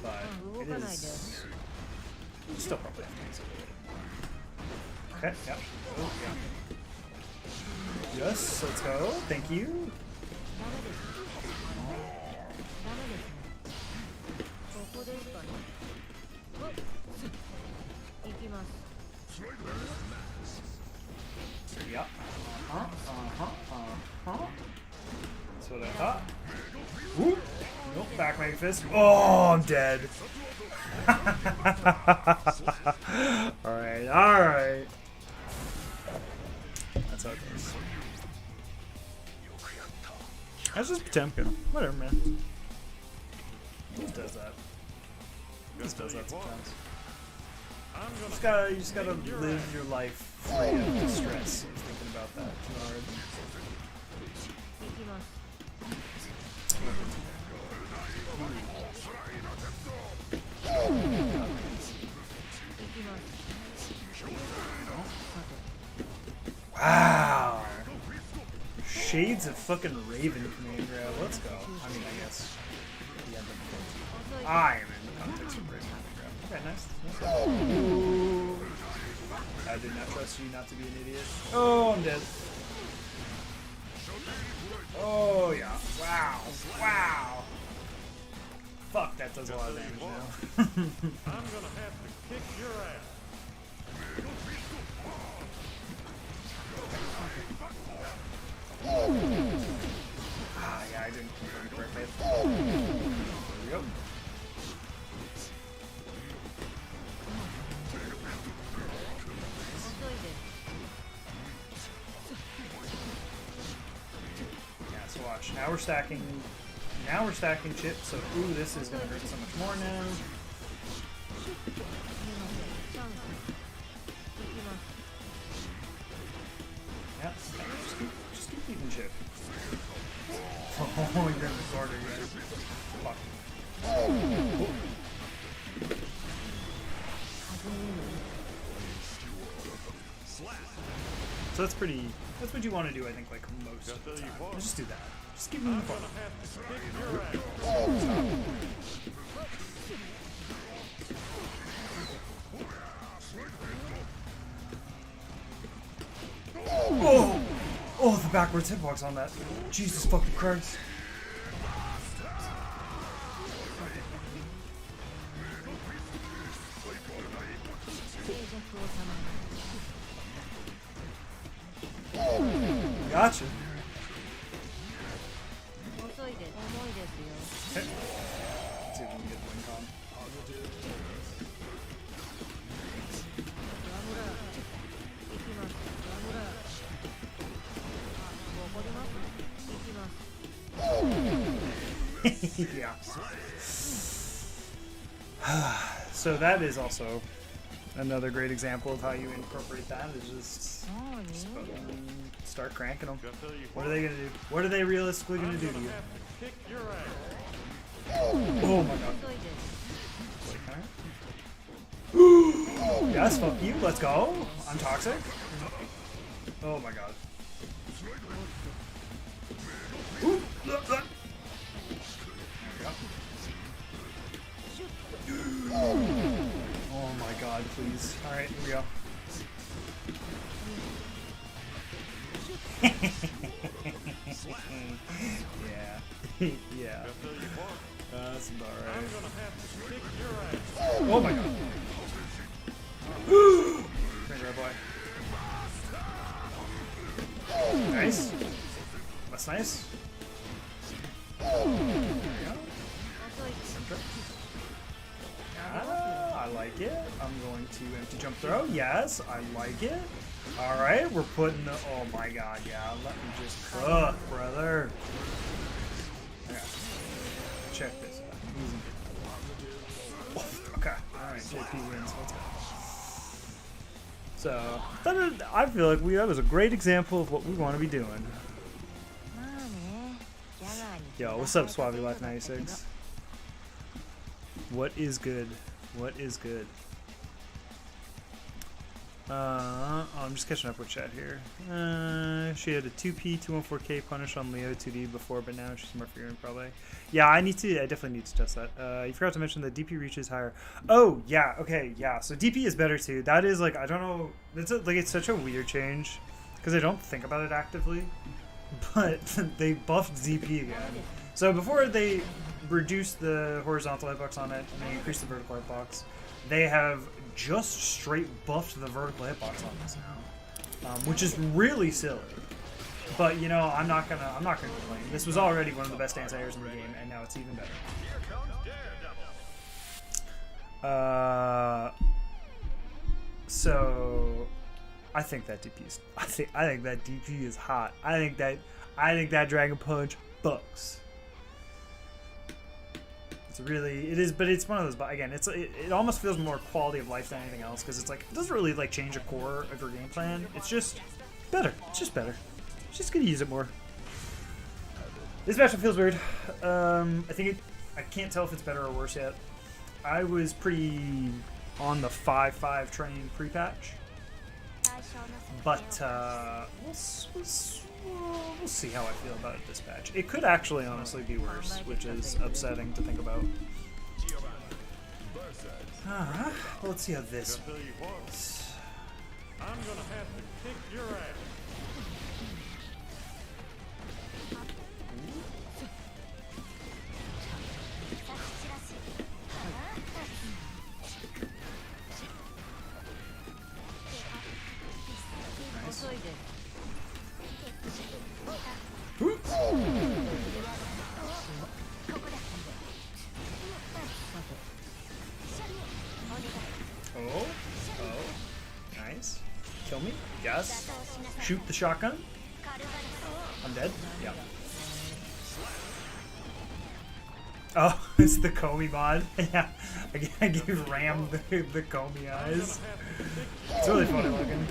But it is still probably okay, yeah. Oh, yeah. Yes, let's go. Thank you. Yeah. That's what I thought. Whoop. Nope, back my fist. Oh, I'm dead. Alright. That's how it goes. That's just Potemkin. Whatever, man. Just does that. Just does that sometimes. You just gotta live your life free of stress of thinking about that too hard. Wow! Shades of fucking Raven command grab. Let's go. I mean, I guess. I am in the context of Raven command grab. Okay, nice. Ooh. I did not trust you not to be an idiot. Oh, I'm dead. Oh, yeah. Wow. Wow. Fuck, that does a lot of damage now. I'm gonna have to kick your ass. Ah, yeah, I didn't confirm correctly. There we go. gosh. Now we're stacking. Now we're stacking chips. So ooh, this is gonna hurt so much more now. Yeah. Just keep eating chip. Oh, you're in the corner, you guys. Fuck. Oh. So that's pretty. That's what you want to do, I think, like most of the time. Just do that. Just keep moving forward. Oh! Oh, the backwards hitbox on that. Jesus fucking Christ. Gotcha. Okay. Let's see if we can get win con. Yeah. So that is also another great example of how you incorporate that. Is just fucking start cranking them. What are they gonna do? What are they realistically gonna do to you? Oh my god. Yes, fuck you. Let's go. I'm toxic. Oh my god. Ooh, look, look. Oh my god, please. Alright, here we go. Yeah. Yeah. That's about right. Oh my god. Bring her, boy. Nice. That's nice. There we go. I like it. I'm going to empty jump throw. Yes, I like it. Alright, we're putting the. Oh my god, yeah. Let me just cook, brother. Okay. Check this out. Easy. Oh, okay. Alright, JP wins. Let's go. So, I feel like that was a great example of what we want to be doing. Yo, what's up, Suave Life 96? What is good? What is good? I'm just catching up with chat here. She had a 2P 214K punish on Leo 2D before, but now she's more fearing probably. Yeah, I definitely need to test that. You forgot to mention that DP reach is higher. Oh yeah, okay, yeah. So DP is better too. That is like, I don't know. It's such a weird change because I don't think about it actively, but they buffed DP again. So before they reduced the horizontal hitbox on it and they increased the vertical hitbox, they have just straight buffed the vertical hitbox on this now, which is really silly. But you know, I'm not gonna complain. This was already one of the best anti-airs in the game, and now it's even better. So I think that DP is. I think that DP is hot. I think that Dragon Punch bucks. It is, but it's one of those. But again, it almost feels more quality of life than anything else because it's like it doesn't really like change a core of your game plan. It's just better. It's just better. Just gonna use it more. This matchup feels weird. I can't tell if it's better or worse yet. I was pretty on the 5-5 train pre-patch, but we'll see how I feel about it this patch. It could actually honestly be worse, which is upsetting to think about. Well, let's see how this goes. I'm gonna have to kick your ass. Oh, nice. Kill me? Yes. Shoot the shotgun. I'm dead? Yeah. Oh, it's the Comey mod. Yeah, I gave Ram the Comey eyes. It's really funny looking.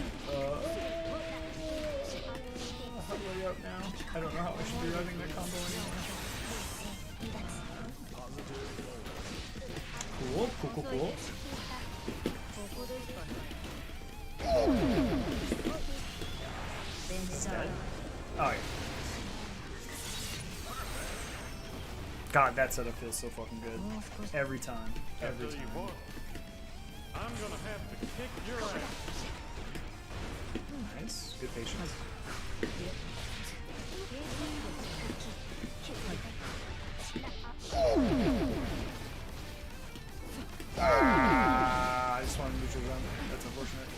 How do I up now? I don't know how I should be running that combo anymore. Cool, cool, cool, cool. Dead. Oh yeah. God, that setup feels so fucking good. Every time. Every Tell you time. what, I'm gonna have to kick your ass. Nice. Good patience. I just wanted to neutral run. That's unfortunate.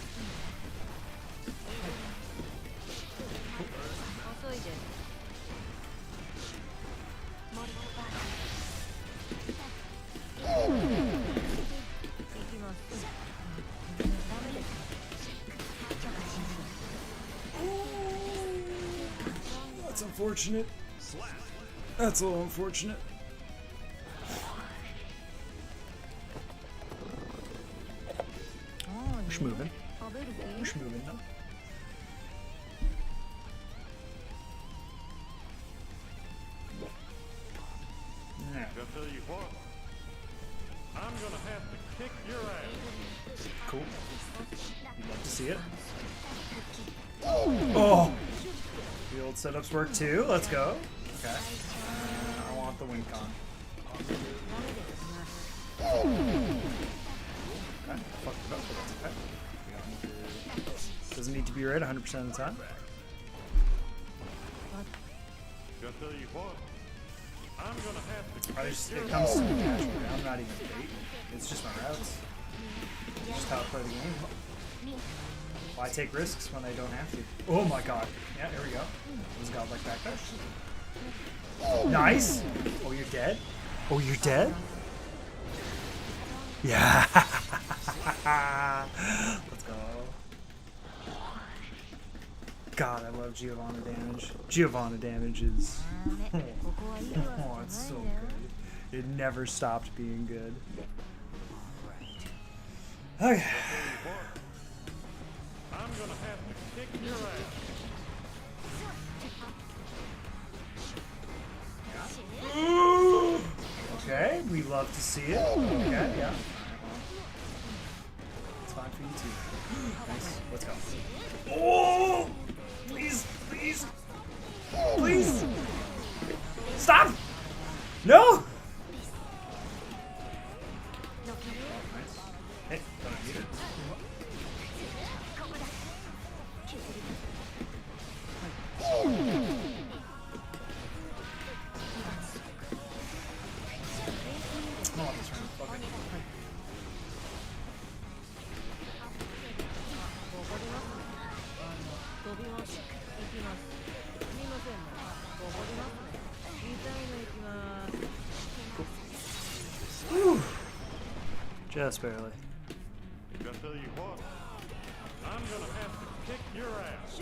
That's unfortunate. That's a little unfortunate. We're moving. We're moving now. Yeah. I'll tell you what, I'm gonna have to kick your ass. Cool. You'd love to see it. Oh! The old setups work too. Let's go. Okay. I want the wing con. Okay. Fucked it up, but that's okay. Doesn't need to be right 100% of the time. I'll tell you what, I'm gonna have to It comes to me naturally. I'm not even bait. It's just my routes. It's just how I play the game. Why take risks when I don't have to? Oh my god. Yeah, there we go. This godlike back there. Nice! Oh, you're dead? Oh, you're dead? Yeah! Let's go. God, I love Giovanna damage. Giovanna damage is... oh, it's so good. It never stopped being good. Okay. I'm gonna have to kick your ass. Okay, we love to see it. Okay, yeah. It's fine for you too. Nice. Let's go. Oh! Please, please, please! Stop! No! Nice. Hey, don't need it. Come on, this round. Fuck it. Whew. Just barely. I'll tell you what, I'm gonna have to kick your ass.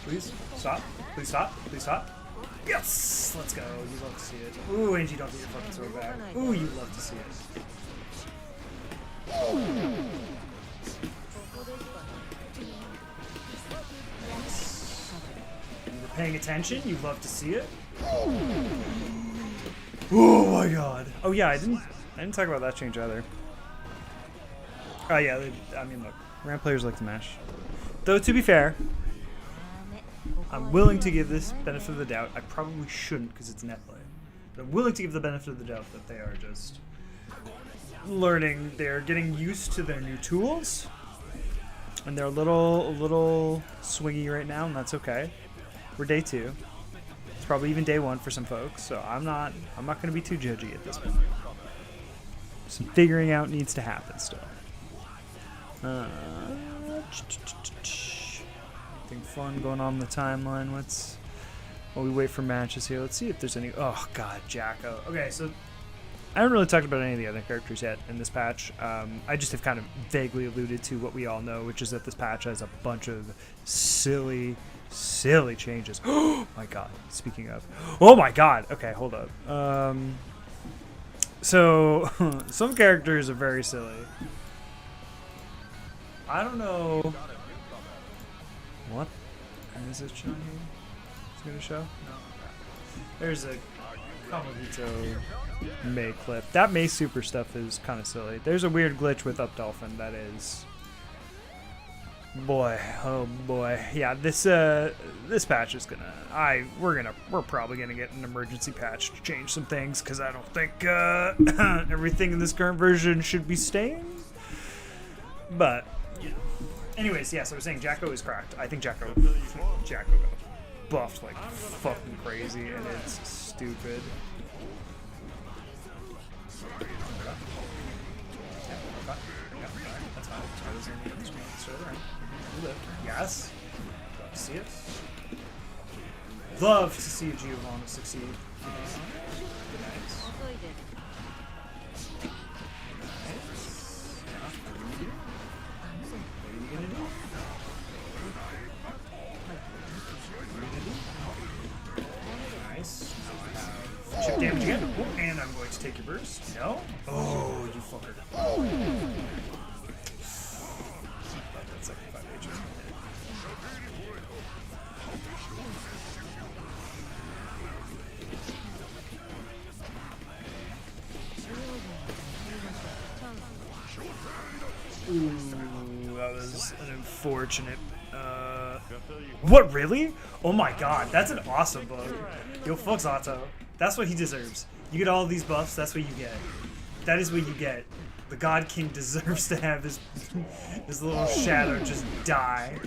Please stop. Please stop. Please stop. Yes! Let's go. You love to see it. Ooh, Angie, don't get your fucking sword back. Ooh, you love to see it. You're paying attention. You love to see it. Oh my god. Oh yeah, I didn't talk about that change either. Oh yeah, I mean look, ramp players like to mash. Though to be fair, I'm willing to give this benefit of the doubt. I probably shouldn't because it's net play. But I'm willing to give the benefit of the doubt that they are just learning. They're getting used to their new tools, and they're a little swingy right now, and that's okay. We're day 2. It's probably even day 1 for some folks, so I'm not going to be too judgy at this point. Some figuring out needs to happen still. Anything fun going on in the timeline? While we wait for matches here, let's see if there's any. Oh god, Jacko. Okay, so I haven't really talked about any of the other characters yet in this patch. I just have kind of vaguely alluded to what we all know, which is that this patch has a bunch of silly changes. Oh my god, speaking of. Oh my god, okay, hold up. So, some characters are very silly. I don't know. What? Is it showing here? It's gonna show? No. There's a Kabuhito May clip. That May super stuff is kind of silly. There's a weird glitch with Up Dolphin that is... Boy, oh boy. Yeah, this patch is gonna... We're probably gonna get an emergency patch to change some things, because I don't think everything in this current version should be staying. But, you know. Anyways, yes, I was saying Jacko is cracked. I think Jacko got buffed like fucking crazy, and it's stupid. Yes. Love to see it. Love to see Giovanna succeed. Nice. Nice. Chip damage again. Oh, and I'm going to take your burst. No? Oh, you fucker. That's like 5 pages. Ooh, that was an unfortunate. What, really? Oh my god, that's an awesome bug. Yo, fuck Zato. That's what he deserves. You get all these buffs, that's what you get. That is what you get. The God King deserves to have his little shadow just die.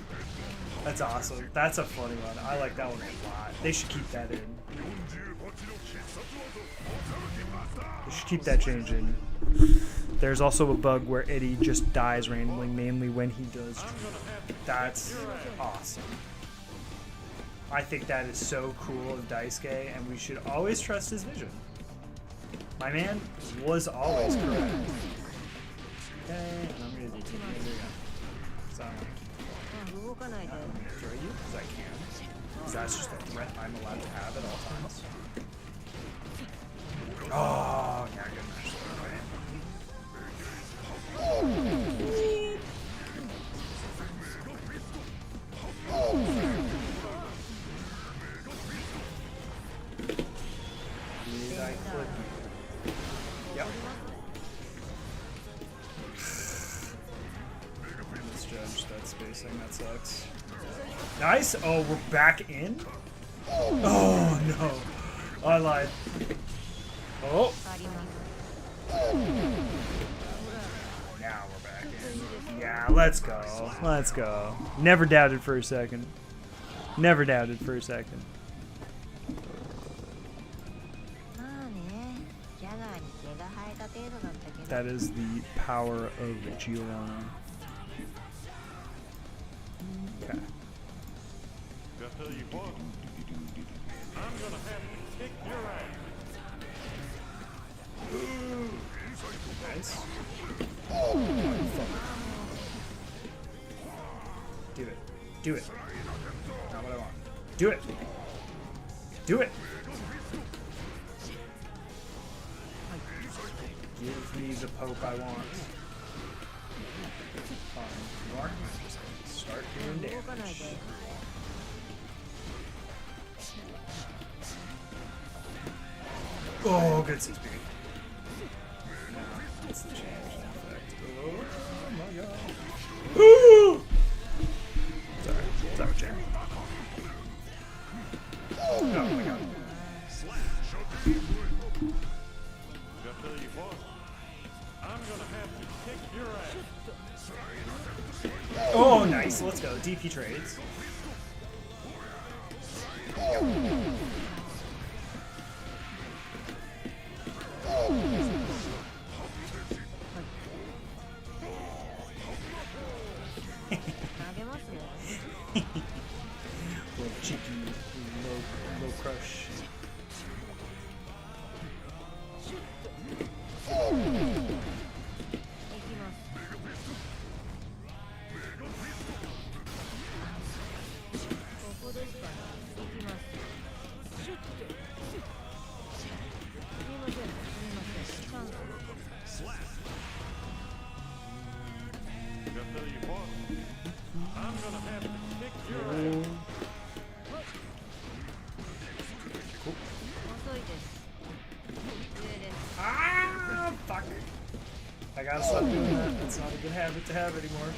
That's awesome. That's a funny one. I like that one a lot. They should keep that in. They should keep that change in. There's also a bug where Eddie just dies randomly, mainly when he does. That's awesome. I think that is so cool of Daisuke, and we should always trust his vision. My man was always correct. Okay, and I'm gonna do it again. So I'm gonna throw you because I can. Because that's just a threat I'm allowed to have at all times. Oh, yeah, good match. Did I click? Yep. Misjudged that spacing, that sucks. Nice! Oh, we're back in? Oh no! I lied. Oh! Now we're back in. Yeah, let's go. Let's go. Never doubted for a second. Never doubted for a second. That is the power of Giovanna. Okay. I tell you what, I'm gonna have to kick your ass. Nice. Do it. Do it. Not what I want. Do it. Do it. Give me the poke I want. Fine. You are. Just start doing damage. Oh, good 6 speed. No, that's the change in effect. Oh my god. Ooh! Sorry, Jeremy. Oh my god. I tell you what, I'm gonna have to kick your ass. Oh, nice. Let's go. DP trades. Little cheeky, low crush. I gotta stop doing that. That's not a good habit to have anymore.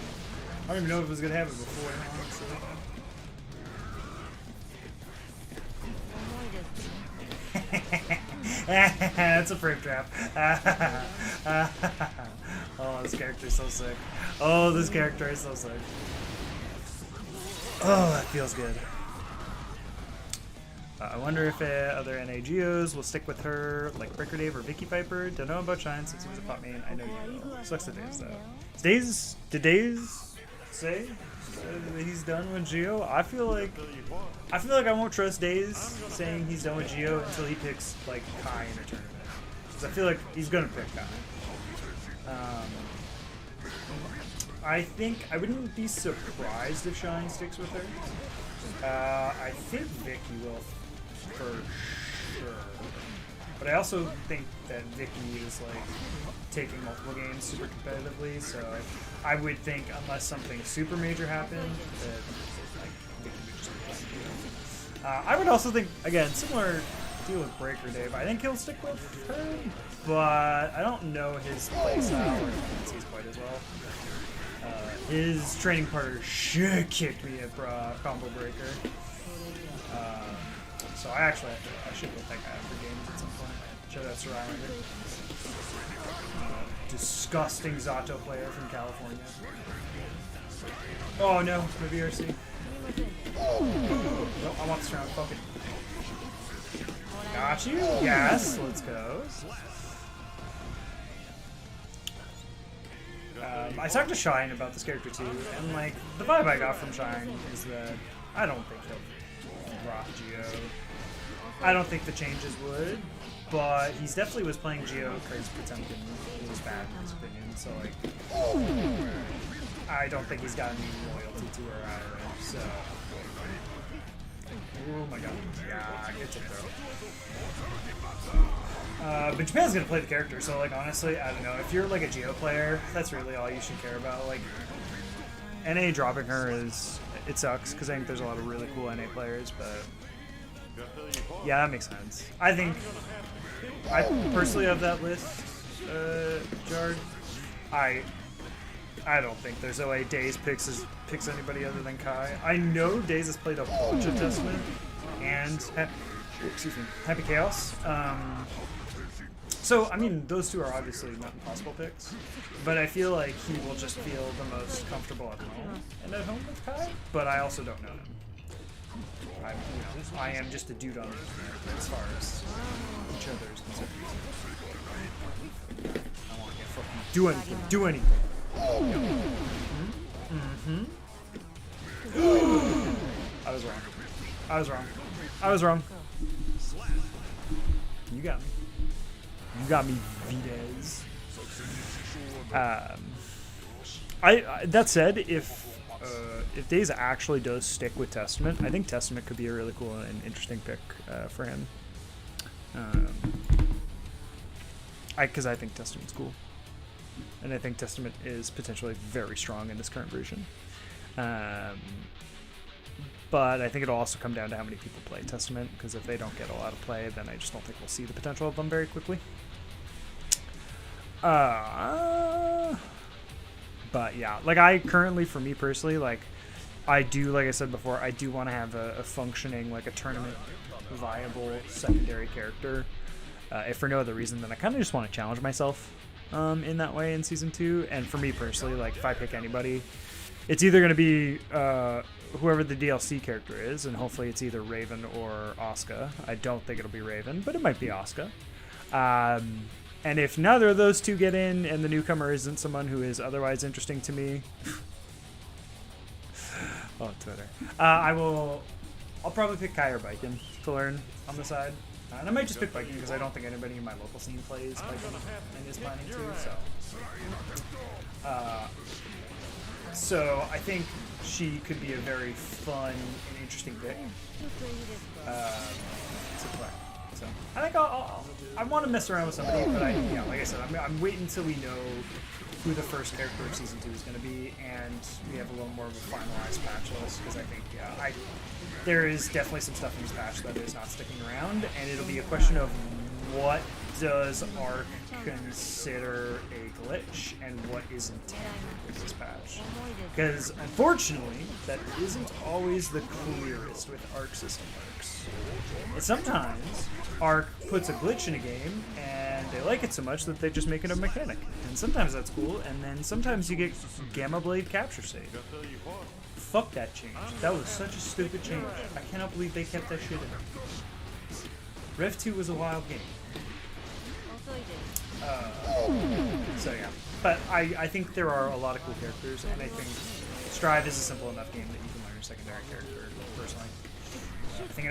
I don't even know if it was a good habit before, honestly. That's a frame trap. Oh, this character is so sick. Oh, this character is so sick. Oh, that feels good. I wonder if other NAGOs will stick with her, like Breaker Dave or Vicky Piper. Don't know about Shine since he was a pot main. I know you will. Sucks to Daze, though. Did Daze say that he's done with Geo? I feel like I won't trust Daze saying he's done with Geo until he picks like Kai in a tournament. Because I feel like he's gonna pick Kai. I think I wouldn't be surprised if Shine sticks with her. I think Vicky will for sure. But I also think that Vicky is like taking multiple games super competitively, so I would think unless something super major happened, that like Vicky would just be I would also think, again, similar deal with Breaker Dave. I think he'll stick with her, but I don't know his playstyle or tendencies quite as well. His training partner shit kicked me at Combo Breaker. So I should put that guy up for games at some point. Shout out Survivor. Disgusting Zato player from California. Oh no, my VRC. No, I want this round. Fuck it. Got you. Yes, let's go. I talked to Shine about this character too, and like the vibe I got from Shine is that I don't think he'll rock Geo. I don't think the changes would, but he definitely was playing Geo because Potemkin was bad in his opinion. So like, I don't think he's got any loyalty to her either. So, oh my god, yeah, it's a throw. But Japan's gonna play the character, so like honestly, I don't know. If you're like a Geo player, that's really all you should care about. Like, NA dropping her it sucks because I think there's a lot of really cool NA players, but yeah, that makes sense. I think I personally have that list, Jard. I don't think there's no way Daze picks anybody other than Kai. I know Daze has played a bunch of Testament and Happy Chaos. So, I mean, those two are obviously not impossible picks, but I feel like he will just feel the most comfortable at home and at home with Kai, but I also don't know him. I am just a dude on the internet as far as each other is concerned. I want to fucking do anything. I was wrong. You got me, Vides. That said, if Daze actually does stick with Testament, I think Testament could be a really cool and interesting pick for him. Because I think Testament's cool, and I think Testament is potentially very strong in this current version. But I think it'll also come down to how many people play Testament, because if they don't get a lot of play, then I just don't think we'll see the potential of them very quickly. But yeah, like I currently, for me personally, like I do, like I said before, I do want to have a functioning, like a tournament viable secondary character. If for no other reason than I kind of just want to challenge myself in that way in Season 2. And for me personally, like if I pick anybody, it's either going to be whoever the DLC character is, and hopefully it's either Raven or Asuka. I don't think it'll be Raven, but it might be Asuka. And if neither of those two get in and the newcomer isn't someone who is otherwise interesting to me, oh, Twitter. I'll probably pick Kai or Viking to learn on the side. And I might just pick Viking because I don't think anybody in my local scene plays Viking and is planning to, so I think she could be a very fun and interesting pick to play. So I think I want to mess around with somebody, but like I said, I'm waiting until we know who the first character of Season 2 is going to be, and we have a little more of a finalized patch list, because I think there is definitely some stuff in this patch that is not sticking around, and it'll be a question of what does Arc consider a glitch, and what is intended with this patch? Because unfortunately, that isn't always the clearest with Arc system works. And sometimes Arc puts a glitch in a game, and they like it so much that they just make it a mechanic. And sometimes that's cool, and then sometimes you get Gamma Blade capture save. I tell you what, Fuck that change. That was such a stupid change. I cannot believe they kept that shit in. Rev 2 was a wild game. So yeah, but I think there are a lot of cool characters, and I think Strive is a simple enough game that you can learn a secondary character, personally. I think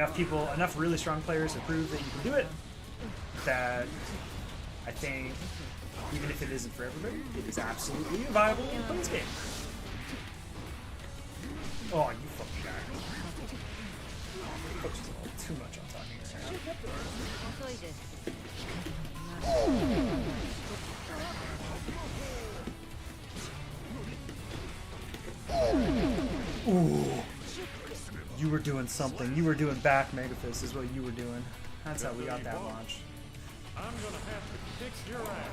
enough really strong players have proved that you can do it, that I think, even if it isn't for everybody, it is absolutely a viable plays game. Oh, you fucking guy. Focus a little too much on talking right now. Ooh. You were doing something. You were doing back Megafist is what you were doing. That's how we got that launch. I'm gonna have to kick your ass.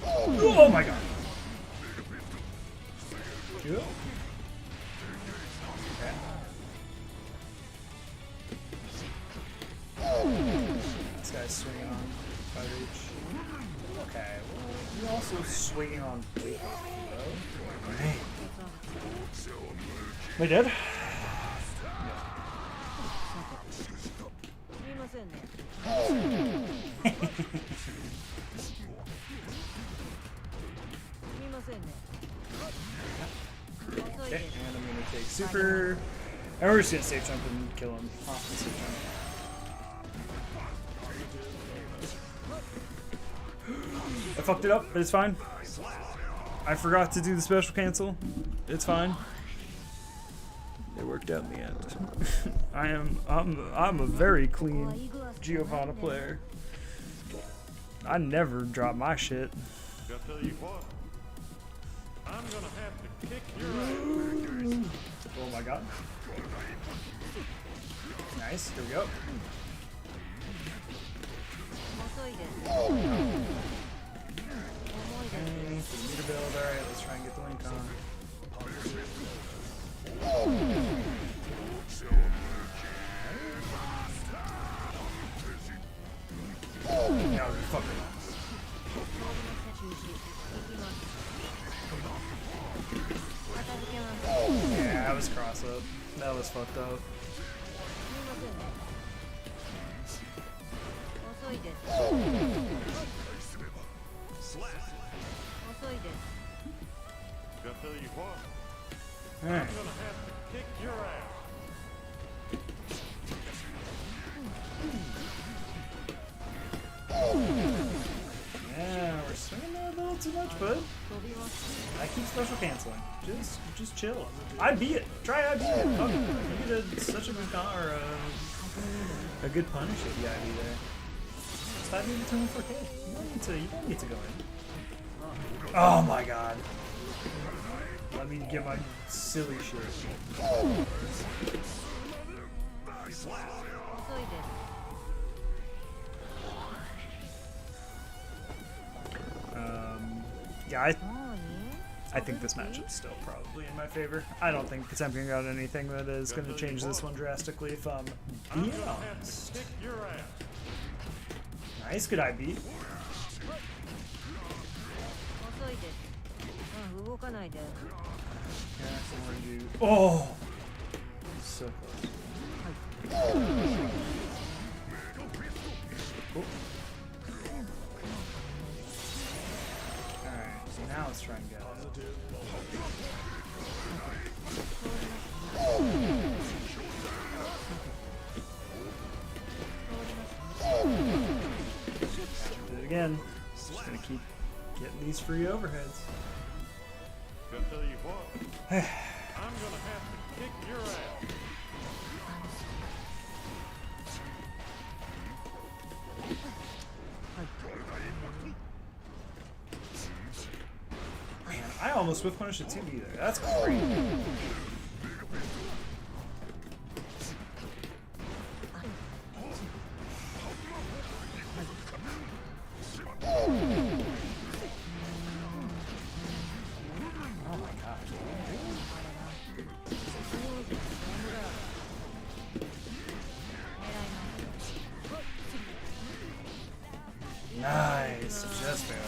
Oh my god. Good. Okay. This guy's swinging on by reach. Okay. You're also swinging on blade. Right. Am I dead? Okay, and I'm gonna take super. And we're just gonna safe jump and kill him. Off the safe jump. I fucked it up, but it's fine. I forgot to do the special cancel. It's fine. It worked out in the end. I'm a very clean Giovanna player. I never drop my shit. I tell you what, I'm gonna have to kick your ass. Oh my god. Nice, here we go. Okay, meter build, alright, let's try and get the link on. No, fuck it. Yeah, that was cross up. That was fucked up. I tell you what, Alright. I'm gonna have to kick your ass. Yeah, we're swinging there a little too much, bud. I keep special canceling. Just chill. I beat it. Try I beat it. Fuck it. You did such a good a good punish if you IB there. Stop needing to turn 4K. You don't need to go in. Oh my god. Let me get my silly shit. Yeah, I think this matchup's still probably in my favor. I don't think Potemkin got anything that is going to change this one drastically if I'm being honest. Kick your ass. Nice, good IB. Oh! So close. Cool. Alright, so now let's try and get do it again. Just gonna keep getting these free overheads. I tell you what, I'm gonna have to kick your ass. Man, I almost whiff punished a 2D there. That's great. Nice. Just barely.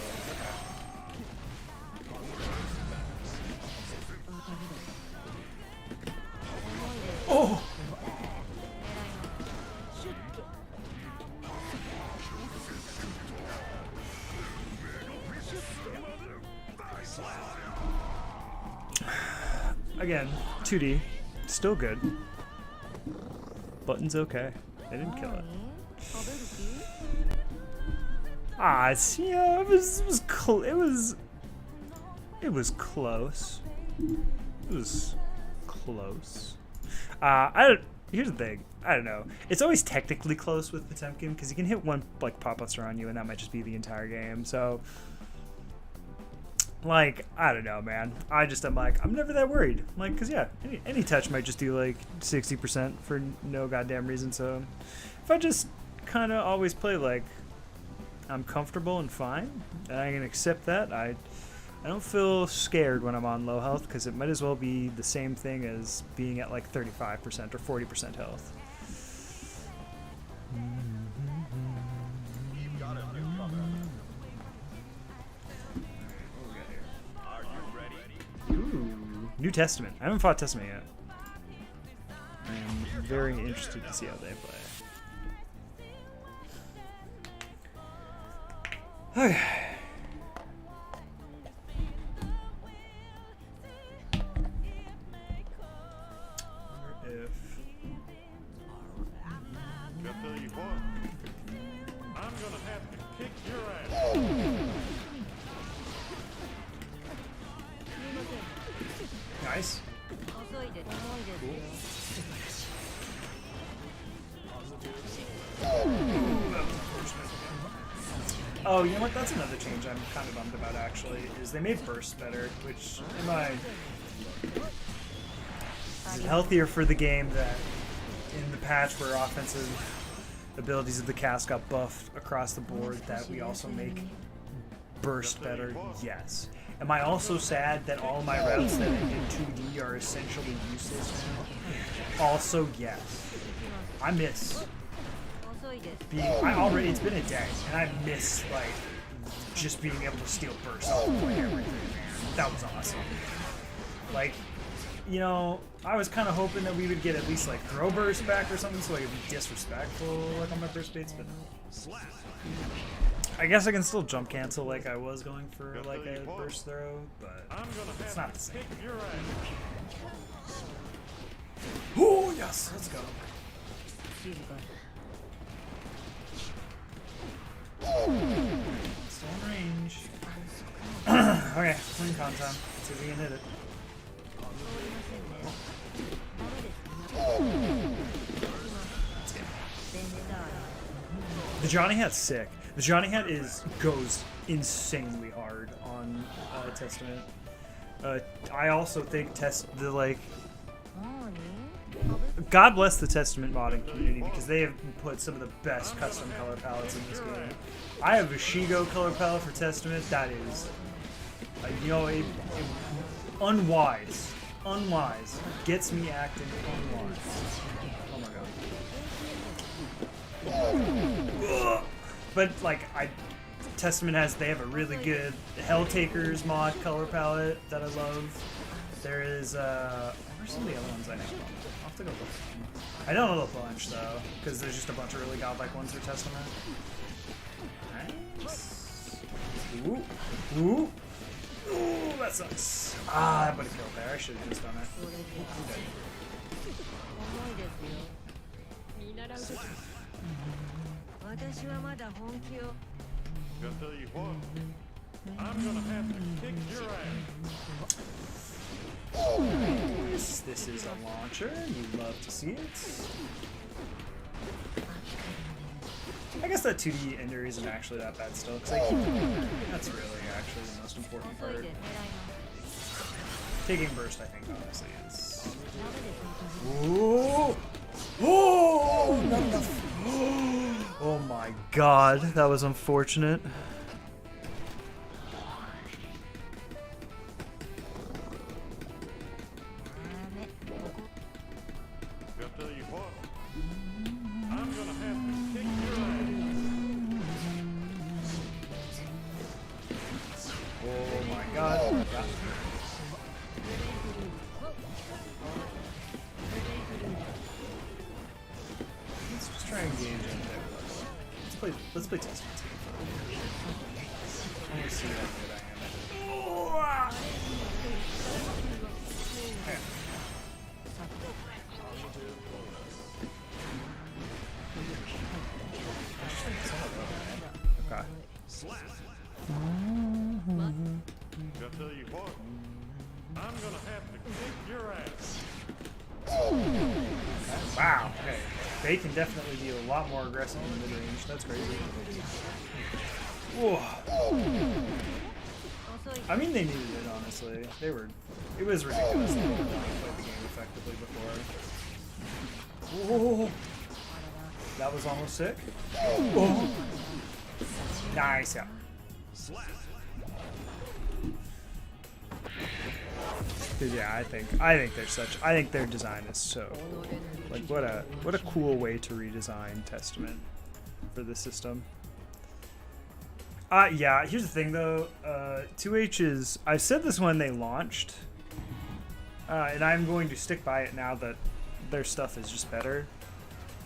Oh! Again, 2D. Still good. Button's okay. They didn't kill it. Ah, yeah, it was close. It was close. It was close. Here's the thing. I don't know. It's always technically close with Potemkin because you can hit one like pop-buster on you, and that might just be the entire game. So, like, I don't know, man. I'm like, I'm never that worried. Like, cause yeah, any touch might just do like 60% for no goddamn reason. So, if I just kind of always play like I'm comfortable and fine, and I can accept that. I don't feel scared when I'm on low health because it might as well be the same thing as being at like 35% or 40% health. You've got a newcomer. Are you ready? Ooh, New Testament. I haven't fought Testament yet. I'm very interested to see how they play. Okay. I'll tell you what. I'm gonna have to kick your ass. Nice. Oh, you know what? That's another change I'm kind of bummed about, actually, is they made burst better, which, is it healthier for the game that in the patch where offensive abilities of the cast got buffed across the board that we also make burst better? Yes. Am I also sad that all my routes that end in 2D are essentially useless now? Also, yes. I miss being, it's been a day, and I miss, like, just being able to steal burst off of, like, everything. That was awesome. Like, you know, I was kind of hoping that we would get at least, like, throw burst back or something so I could be disrespectful, like, on my burst baits, but I guess I can still jump cancel like I was going for, like, a burst throw, but it's not the same. Oh, yes, let's go. Still in range. Okay, clean content. See if we can hit it. The Johnny Hat's sick. The Johnny Hat goes insanely hard on Testament. I also think God bless the Testament modding community because they have put some of the best custom color palettes in this game. I have a Shigo color palette for Testament that is, unwise, gets me acting unwise. Oh my god. But like, Testament they have a really good Helltakers mod color palette that I love. There is where's some of the other ones I know? I'll have to go look. I don't know a bunch though, because there's just a bunch of really godlike ones for Testament. Nice. Ooh. Ooh. Ooh, that sucks. Ah, that would have killed there. I should have just done it. I'll tell you what. I'm gonna have to kick your ass. This is a launcher. You love to see it. I guess that 2D ender isn't actually that bad still, because that's really actually the most important part. Taking burst, I think, honestly, is... Ooh! Oh! Not enough. Oh my god, that was unfortunate. I'll tell you what. I'm gonna have to kick your ass. Let's play Testament 2. I want to see how good I am. Okay. Okay. I'll tell you what, I'm gonna have to kick your ass. Wow. Okay. They can definitely be a lot more aggressive in the mid range. That's crazy. Whoa. I mean, they needed it, honestly. They were. It was ridiculous. They didn't play the game effectively before. Whoa. That was almost sick. Oh. Nice. Yeah. Yeah, I think their design is so like what a cool way to redesign Testament for the system. Yeah, here's the thing though, 2H is, I said this when they launched, and I'm going to stick by it now that their stuff is just better.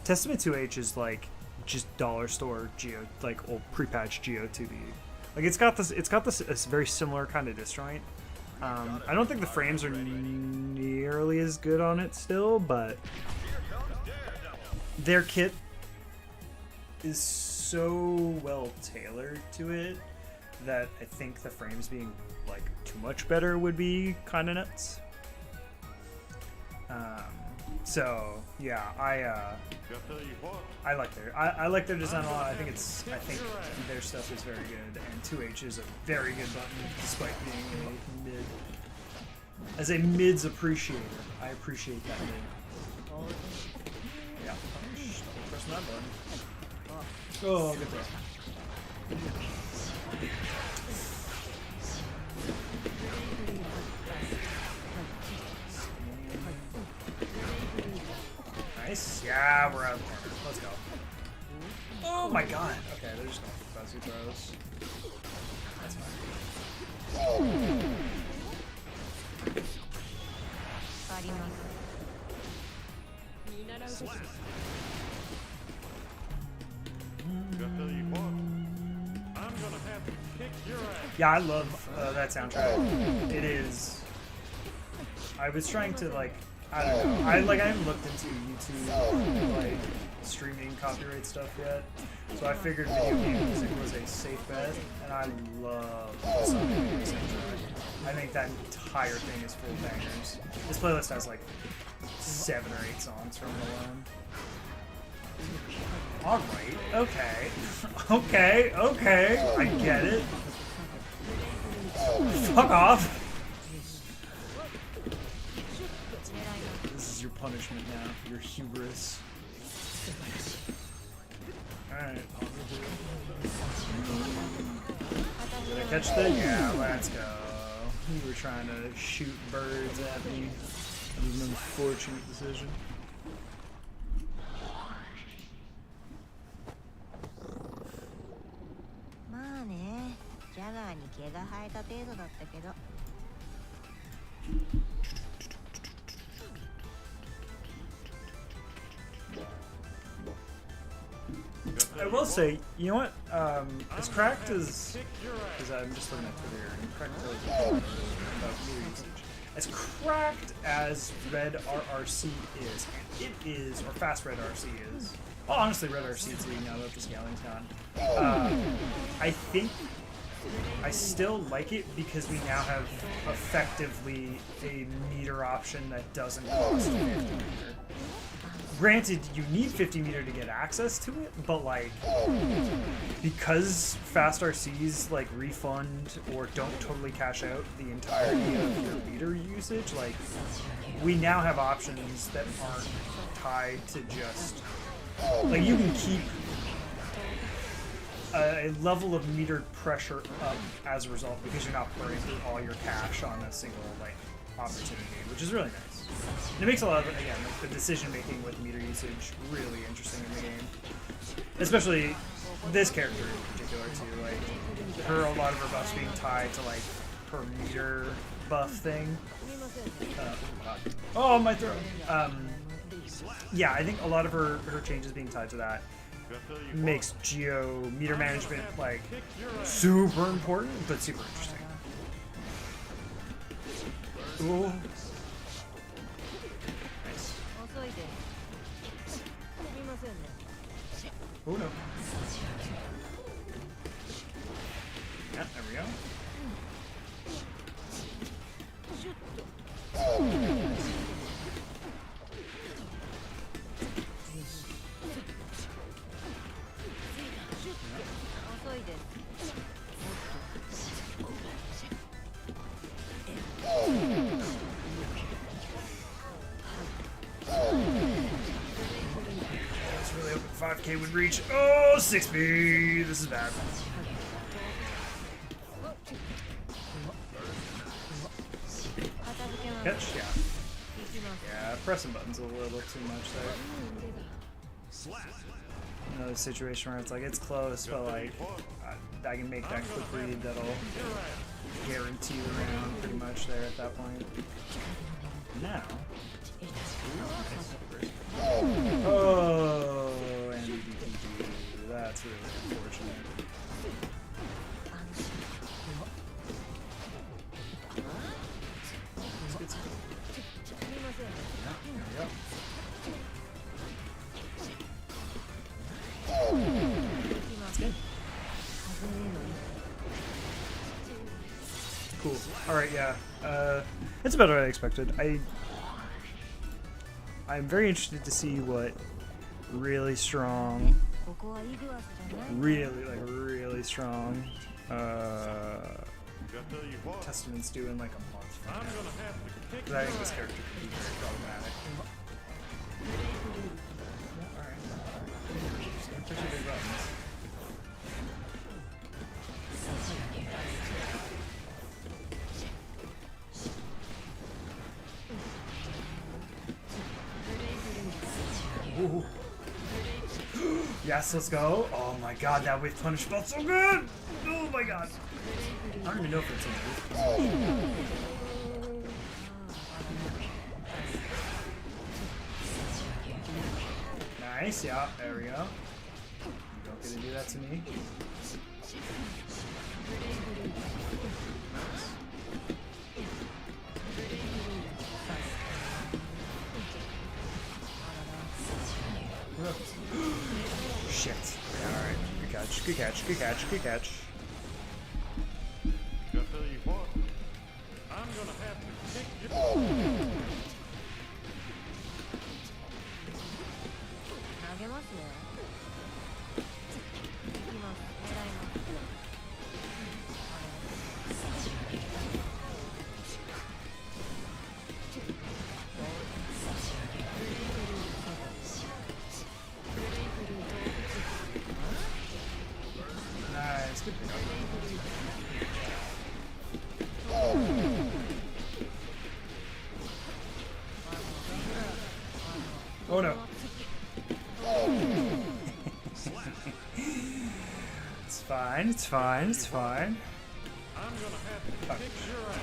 Testament 2H is like just dollar store Geo, like old pre-patched Geo 2D. Like it's got this very similar kind of disjoint. I don't think the frames are nearly as good on it still, but their kit is so well tailored to it that I think the frames being like too much better would be kind of nuts. So yeah, I like their design a lot. I think their stuff is very good, and 2H is a very good button despite being a mid. As a mids appreciator, I appreciate that mid. Yeah, pressing that button. Oh, good throw. Nice. Yeah, we're out of the corner. Let's go. Oh my god. Okay, they're just going for fuzzy throws. That's fine. I'll tell you what, I'm gonna have to kick your ass. Yeah, I love that soundtrack. It is. I was trying to like, I don't know. I haven't looked into YouTube like streaming copyright stuff yet, so I figured video game music was a safe bet, and I love the soundtrack. I think that entire thing is full of bangers. This playlist has like 7 or 8 songs from it alone. Alright, okay. okay, I get it. Fuck off! This is your punishment now, your hubris. Alright, did I catch that? Yeah, let's go. You were trying to shoot birds at me. It was an unfortunate decision. I will say, you know what? As cracked as, because I'm just looking at Twitter, and cracked about meter usage. As cracked as Red RRC is, and it is, or Fast Red RC is. Well, honestly, Red RC too. Now that the scaling's gone, I think I still like it because we now have effectively a meter option that doesn't cost 50 meter. Granted, you need 50 meter to get access to it, but like, because fast RCs like refund or don't totally cash out the entirety of your meter usage, like, we now have options that aren't tied to just, like, you can keep a level of metered pressure up as a result because you're not burning through all your cash on a single, like, opportunity, which is really nice. And it makes a lot of, again, like, the decision making with meter usage really interesting in the game. Especially this character in particular too. Like, a lot of her buffs being tied to like her meter buff thing. Oh my throat. Yeah, I think a lot of her changes being tied to that. Did I tell you makes geo meter management like kick your ass? super important, but super interesting. Ooh. Nice. 遅いですすみませんね Oh no. Yeah, there we go. シュッと 遅いです It's really hoping 5K would reach. Oh, 6B. This is bad. 片付けます Catch? Yeah. 行きます Yeah, pressing buttons a little too much there. Another situation where it's like it's close, but like I can make that quick read that'll guarantee the round pretty much there at that point. Now. Oh, and DPG. That's really unfortunate. Let's get some. すみませんね There we go. 行きます Good. 風への Cool. All right, yeah. It's about what I expected. I'm very interested to see what really strong, ここはイグアスじゃない really strong Did I tell you what? Testament's do in like a month from I'm now. gonna have to kick Because your I think this ass. character could be very problematic. Yeah, all right. Just gonna push your big buttons. Ooh. Yes, let's go. Oh my god, that wave punish felt so good! Oh my god. I don't even know if it's a wave. Nice, yeah, there we go. You don't get to do that to me. Shit. Alright, good catch, good catch, good catch, good catch. Did I tell you what? I'm gonna have to kick your 投げますね行きます狙います Nice, good pick up. Oh no. It's fine, it's fine, it's fine. I'm gonna have to kick your ass.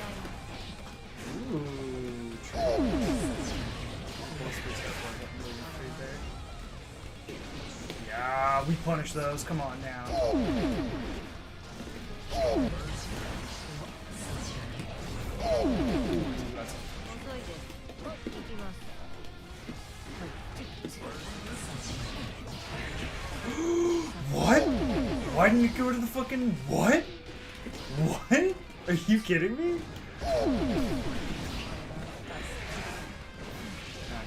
Ooh, yeah, we punish those. Come on now. That's 遅いです行きます what? Why didn't you go to the fucking what? What? Are you kidding me? Ah,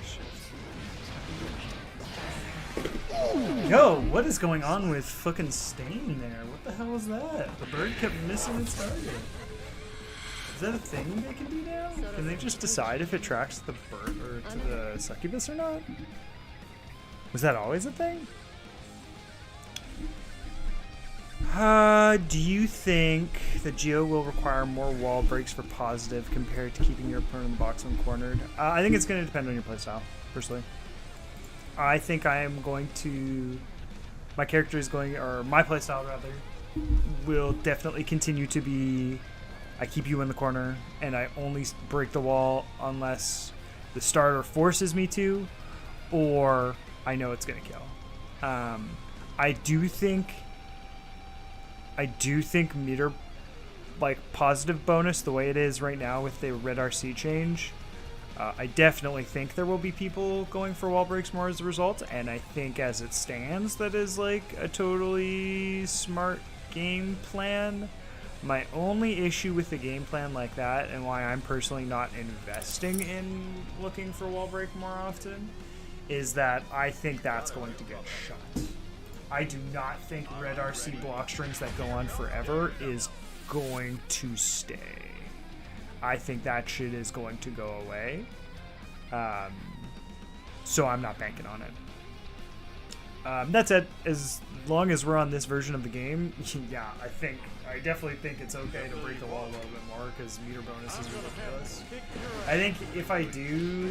shit. Yo, what is going on with fucking Stain there? What the hell is that? The bird kept missing its target. Is that a thing they can do now? Can they just decide if it tracks the bird or to the succubus or not? Was that always a thing? Do you think that Geo will require more wall breaks for positive compared to keeping your opponent in the box when cornered? I think it's going to depend on your playstyle, personally. I think I am going to... My character is going... Or my playstyle, rather, will definitely continue to be... I keep you in the corner, and I only break the wall unless the starter forces me to, or I know it's going to kill. I do think meter, like, positive bonus the way it is right now with the red RC change, I definitely think there will be people going for wall breaks more as a result, and I think as it stands that is like a totally smart game plan. My only issue with the game plan like that, and why I'm personally not investing in looking for wall break more often, is that I think that's going to get shut. I do not think red RC block strings that go on forever is going to stay. I think that shit is going to go away. So I'm not banking on it. That said, as long as we're on this version of the game, yeah, I definitely think it's okay to break the wall a little bit more because meter bonus is ridiculous. I think if I do,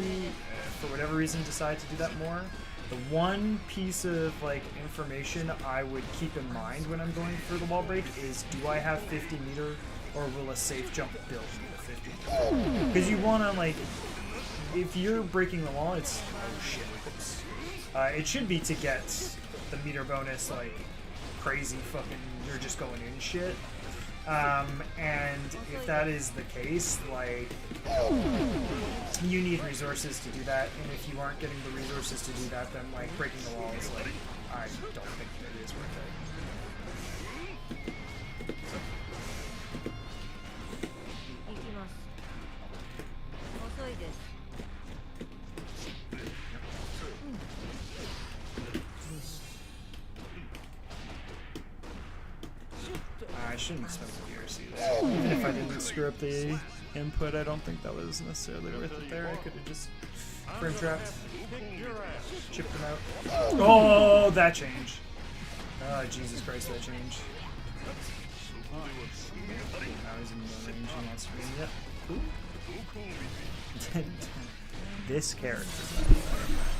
for whatever reason, decide to do that more, the one piece of like information I would keep in mind when I'm going for the wall break is, do I have 50 meter or will a safe jump build me to 50 meter? Because you want to, like, if you're breaking the wall, it's, oh shit, it should be to get the meter bonus, like, crazy fucking, you're just going in shit. And if that is the case, like, you need resources to do that, and if you aren't getting the resources to do that, then, like, breaking the wall is, like, I don't think it is worth it. 行きます。遅いです。 I shouldn't spend the DRC there. Even if I didn't screw up the input, I don't think that was necessarily worth it there. I could have just frame trapped, chipped them out. Oh, that change. Oh, Jesus Christ, that change. Now he's in the range he wants to be in. Yep. This character, by the way.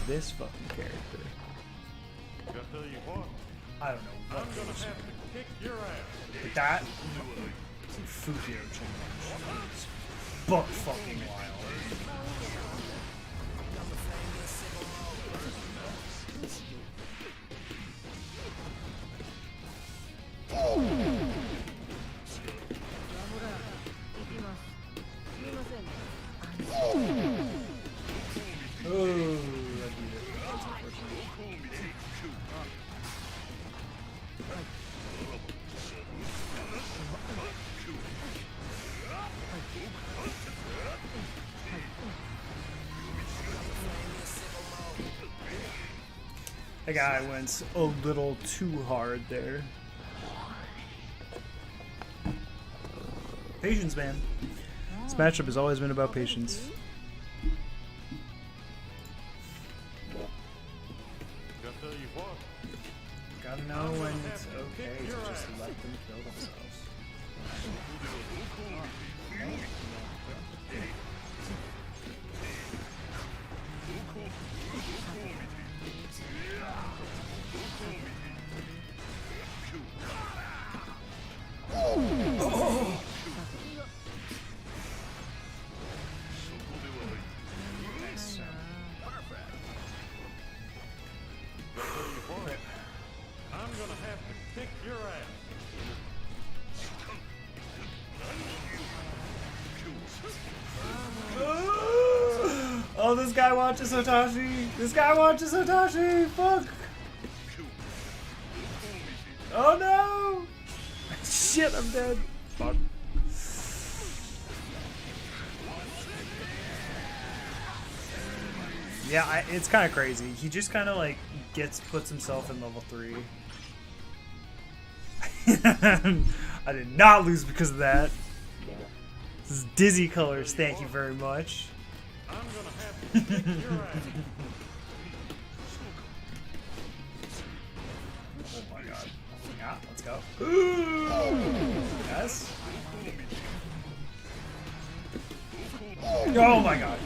This fucking character. Gotta tell you what, I don't know what I'm gonna have to kick your ass. but that Fukio change is buck fucking wild. Oh, that beat it. That's unfortunate. That guy went a little too hard there. Patience, man. This matchup has always been about patience. Gotta tell you what, Gotta know when it's okay to just let them kill themselves. Nice. I'm gonna have to kick your ass. Oh, this guy watches Hotashi! This guy watches Hotashi! Fuck! Oh no! Shit, I'm dead. Fuck. Yeah, it's kind of crazy. He just kind of like puts himself in level 3. I did not lose because of that. This is Dizzy Colors, thank you very much. I'm gonna have to kick your ass. Oh my god. Yeah, let's go. Yes. Oh my god.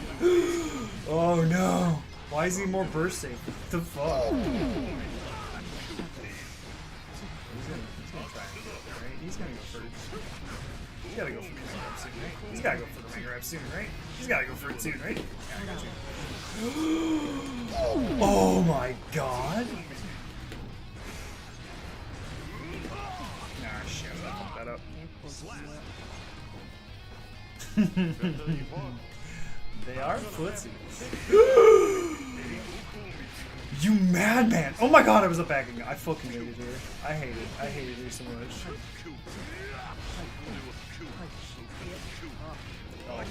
Oh no. Why is he more burst safe? What the fuck? He's gonna try and go, right? He's gonna go first. He's gotta go for the Mega Rep soon, right? He's gotta go for the Mega Rep soon, right? He's gotta go for it soon, right? Yeah, I got you. Oh my god. Gotta tell you what, They are footsie. You madman! Oh my god, I was up backing. I fucking hated her. I hated her so much. Oh my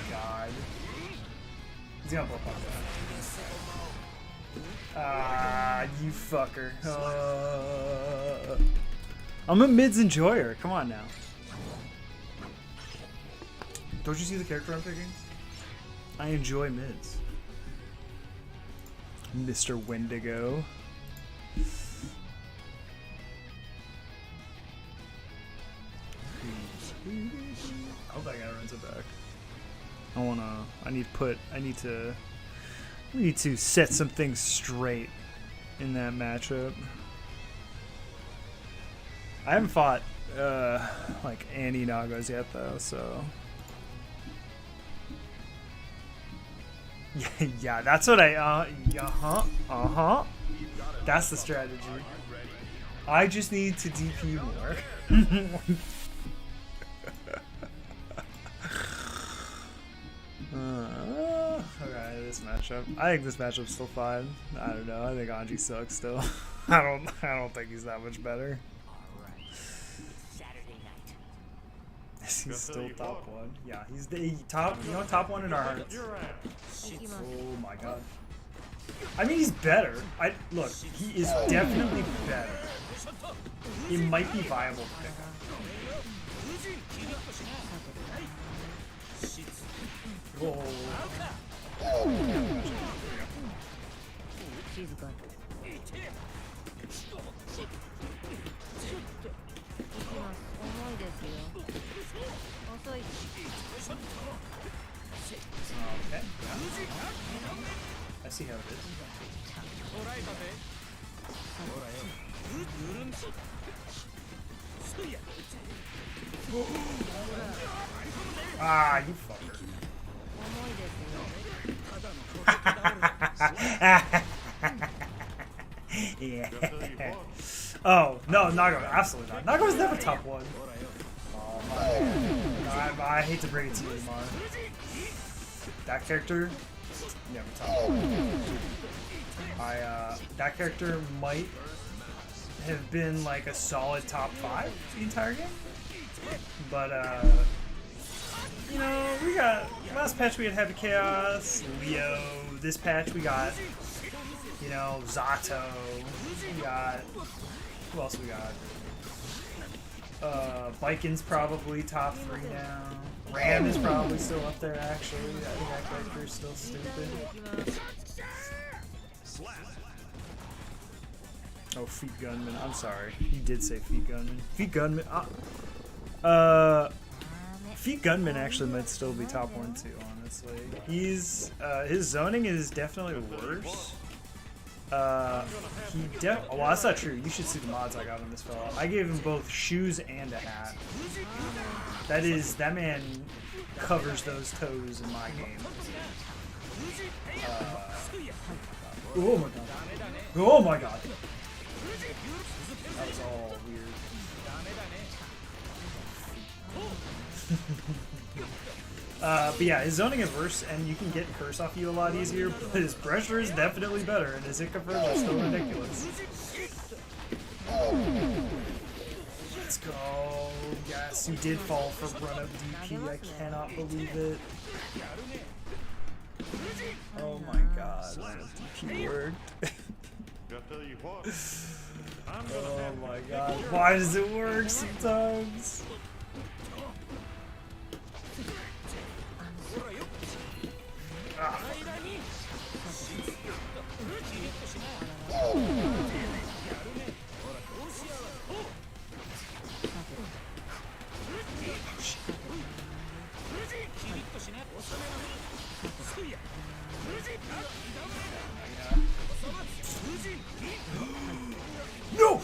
god. He's gonna blow up that. Ah, you fucker. I'm a mids enjoyer. Come on now. Don't you see the character I'm picking? I enjoy mids. Mr. Wendigo. I hope that guy runs it back. We need to set some things straight in that matchup. I haven't fought like any Nagos yet though, so yeah, that's what that's the strategy. I just need to DP more. Okay, this matchup. I think this matchup's still fine. I don't know. I think Anji sucks still. I don't think he's that much better. He's still top one. Yeah, he's the top. You know, top one in our hearts. Oh my god. I mean, he's better. Look. He is definitely better. It might be viable to pick up. Whoa. Okay. I see how it is. Ah, you fucker. Yeah. Oh, no, Nago, absolutely not. Nago was never top one. Oh, my. I hate to bring it to you, Mar. That character, never top one. That character might have been like a solid top 5 the entire game. But, you know, we got, last patch we had Heavy Chaos, Leo, this patch we got, you know, Zato, we got, who else we got? Bikin's probably top 3 now. Ram is probably still up there actually, I think that character is still stupid. Oh, Feet Gunman, I'm sorry, you did say Feet Gunman. Feet Gunman, Feet Gunman actually might still be top 1 too, honestly. He's his zoning is definitely worse. Well, that's not true. You should see the mods I got on this fella. I gave him both shoes and a hat. That man covers those toes in my game. Oh my god. Oh my god. That was all weird. But yeah, his zoning is worse, and you can get curse off you a lot easier, but his pressure is definitely better, and his hit confirms are still ridiculous. Let's go. Yes, you did fall for run-up DP. I cannot believe it. Oh my god, run-up DP worked. Oh my god, why does it work sometimes? Ah. No!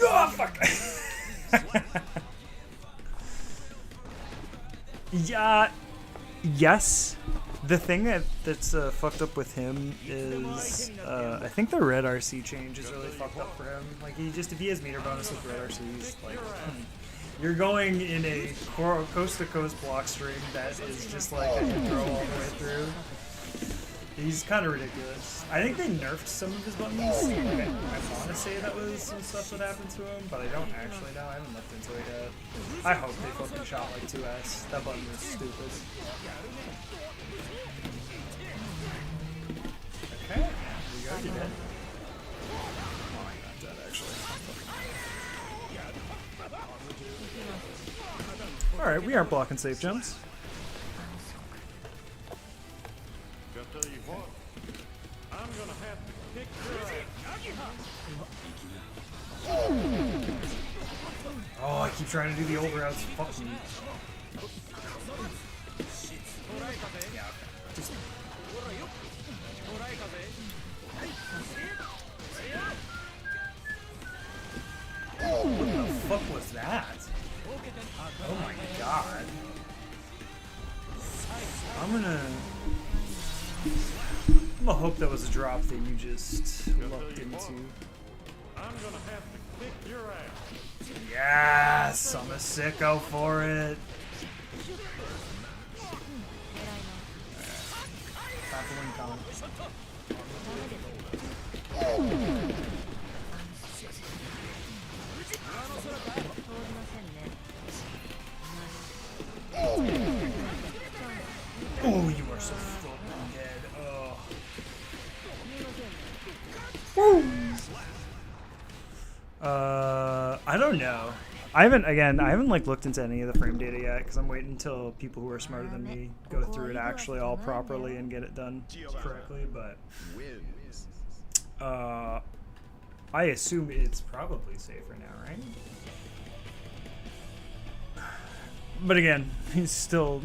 No, fuck! Yeah, yes. The thing that's fucked up with him is I think the red RC change is really fucked up for him. Like if he has meter bonus with red RC, he's like You're going in a coast-to-coast block string that is just like a hit throw all the way through. He's kind of ridiculous. I think they nerfed some of his buttons. Like, I want to say that was some stuff that happened to him, but I don't actually know. I haven't looked into it yet. I hope they fucking shot like 2S. That button was stupid. Okay, we go. You did. Oh my god, that actually. Alright, we aren't blocking safe jumps. I'll tell you what, I'm gonna have to kick your ass. Oh, I keep trying to do the over outs. Fuck me. Yeah, okay. Just... What the fuck was that? Oh my god. I'm gonna hope that was a drop that you just looked into. I'm gonna have to kick your ass. Yes! I'm a sicko for it. Tackling count. Oh, you are so fucking dead. Oh. Woo! I don't know. I haven't like looked into any of the frame data yet because I'm waiting until people who are smarter than me go through it actually all properly and get it done correctly. But I assume it's probably safer now, right? But again, he's still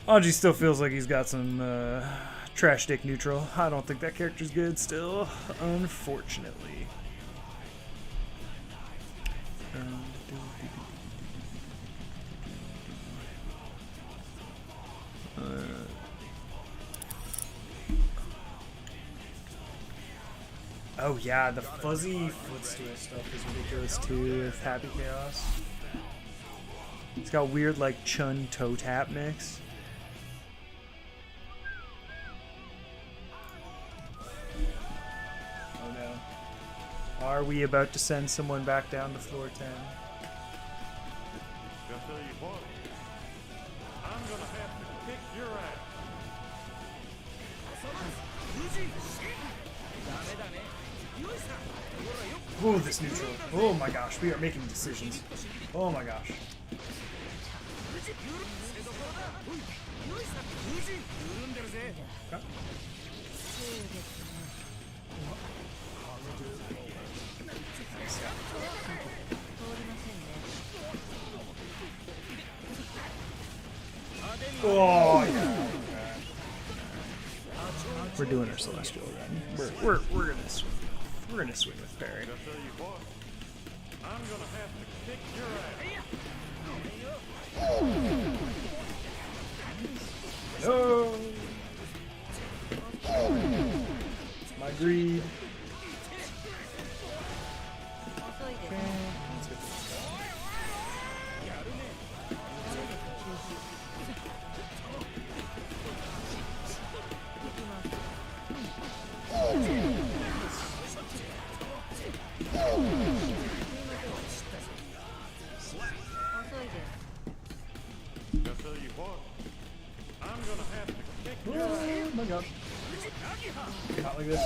Audrey still feels like he's got some trash dick neutral. I don't think that character's good still, unfortunately. Oh yeah, the fuzzy footstool stuff is ridiculous too with Happy Chaos. It's got weird like Chun toe tap mix. Oh no. Are we about to send someone back down to floor 10? I'll tell you what, I'm gonna have to kick your ass. Oh, this neutral. Oh my gosh, we are making decisions. Oh my gosh. Okay. Oh yeah. We're doing our celestial then. We're gonna swing. We're gonna swing with parry. I'll tell you what, I'm gonna have to kick your ass. No. My greed. I'll tell you what, I'm gonna have to kick your ass. Oh my god. Not like this.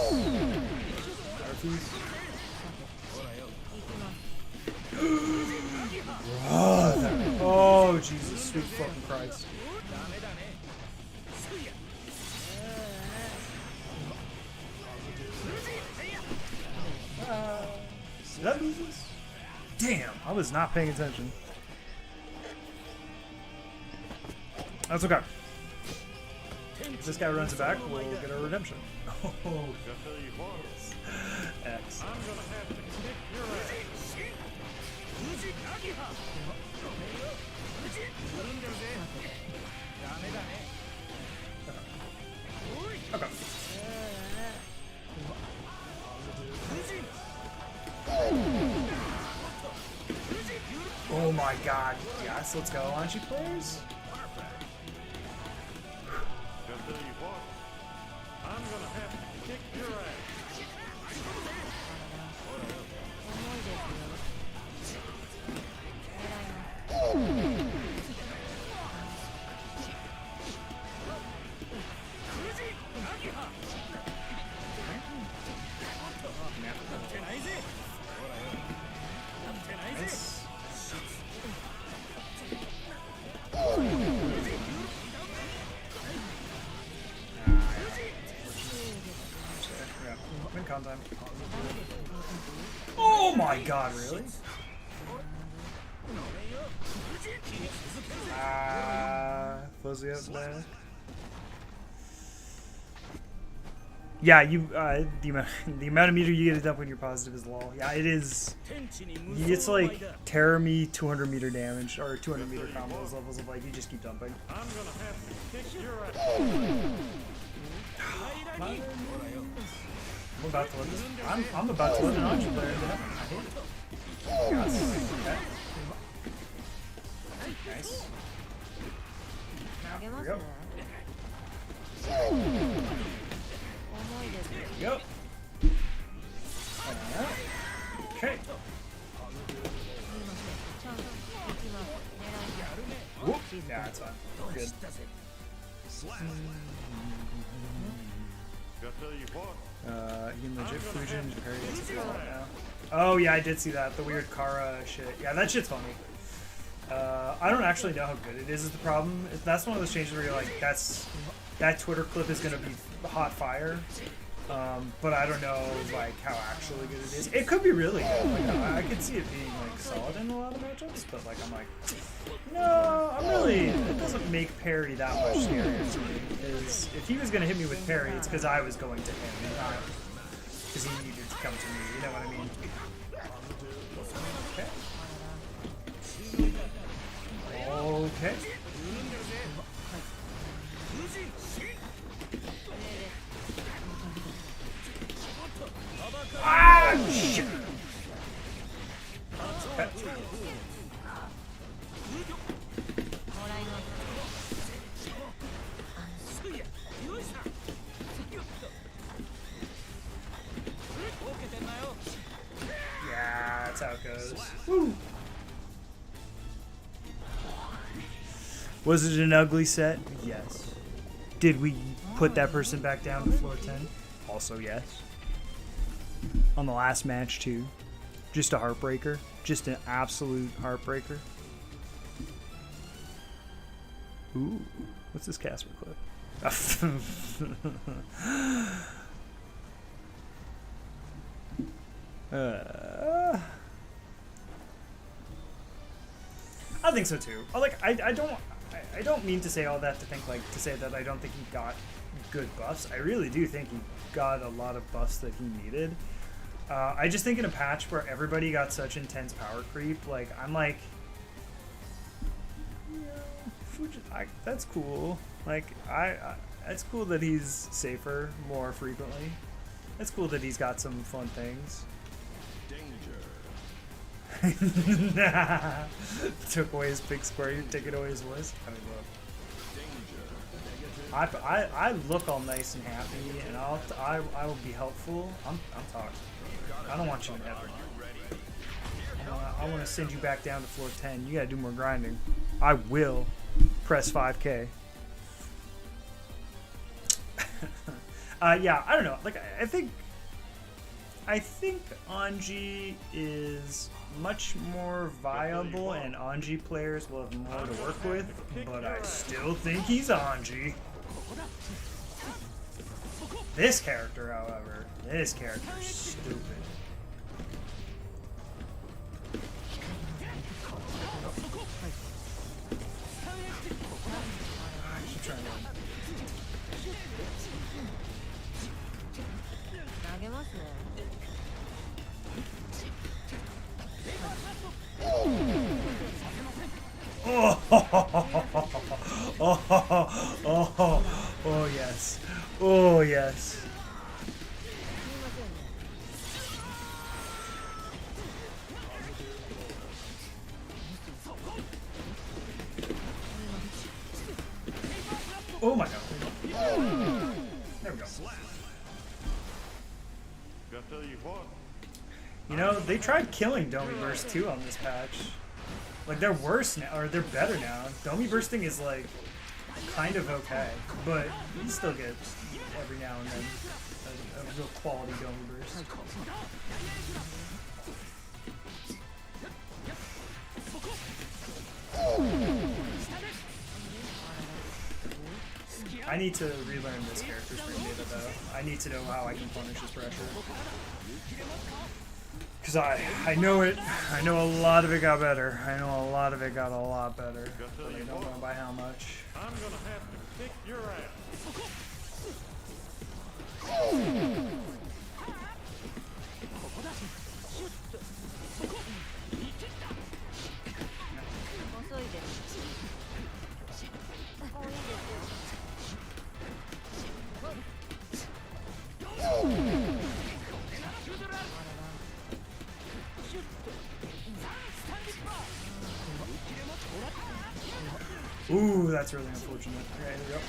Oh, Jesus, sweet fucking Christ. Did I lose this? Damn, I was not paying attention. That's okay. If this guy runs it back, we'll get our redemption. Oh, I'll tell you what, X. I'm gonna have to kick your ass. Okay. Oh my god. Yes, let's go, Anji players. I'll tell you what, I'm gonna have to kick your ass. 重いですよ。狙います。 Nice. Yeah, win con time. Oh my god, really? Fuzzy up there. Yeah, you the amount of meter you get to dump when you're positive is low. Yeah, it is. It's like terror me 200 meter damage or 200 meter combos levels of like you just keep dumping. I'm gonna have to kick your ass. I'm about to let this. I'm about to let an Anji player get up. I hate it. Yes. Okay. Nice. 投げますね。There we go. 重いですよ。 Yep. Okay. ちゃんと行きます。狙います。 Whoop. Yeah, that's fine. Good. I'll tell you what, You can legit fusion parry it now. Oh yeah, I did see that. The weird Kara shit. Yeah, that shit's funny. I don't actually know how good it is the problem. That's one of those changes where you're like, that Twitter clip is gonna be hot fire. But I don't know like how actually good it is. It could be really good. Like, I could see it being like solid in a lot of matchups, but like I'm like, no, it doesn't make parry that much scarier to me. Because if he was gonna hit me with parry, it's because I was going to him, not because he needed to come to me. You know what I mean? Okay. Okay. Ah, shit. Okay. もらいます。 Yeah, that's how it goes. Woo. Was it an ugly set? Yes. Did we put that person back down to floor 10? Also yes. On the last match too. Just a heartbreaker. Just an absolute heartbreaker. Ooh. What's this Casper clip? I think so too. I don't mean to say all that to say that I don't think he got good buffs. I really do think he got a lot of buffs that he needed. I just think in a patch where everybody got such intense power creep, like I'm like, that's cool. Like it's cool that he's safer more frequently. It's cool that he's got some fun things. Danger. Took away his big square, you take it away his voice. I mean, look. I look all nice and happy, and I will be helpful. I'm talking. I don't want you in heaven. I want to send you back down to floor 10. You gotta do more grinding. I will press 5K. Yeah, I don't know. Like I think Anji is much more viable, and Anji players will have more to work with. But I still think he's Anji. This character, however, is stupid. I keep trying to. 投げますね。 Oh, oh yes. Oh yes. Oh my god. There we go. Gotta tell you what. You know, they tried killing Domi Burst too on this patch. Like, they're worse now, or they're better now. Domi Bursting is like kind of okay, but you still get every now and then a real quality Domi Burst. I need to relearn this character's frame data though. I need to know how I can punish his pressure. Because I know it. I know a lot of it got better. I know a lot of it got a lot better. But I don't know by how much. I'm gonna have to kick your ass. 遅いです。多いですよ。Ooh, that's really unfortunate. Okay, here we go.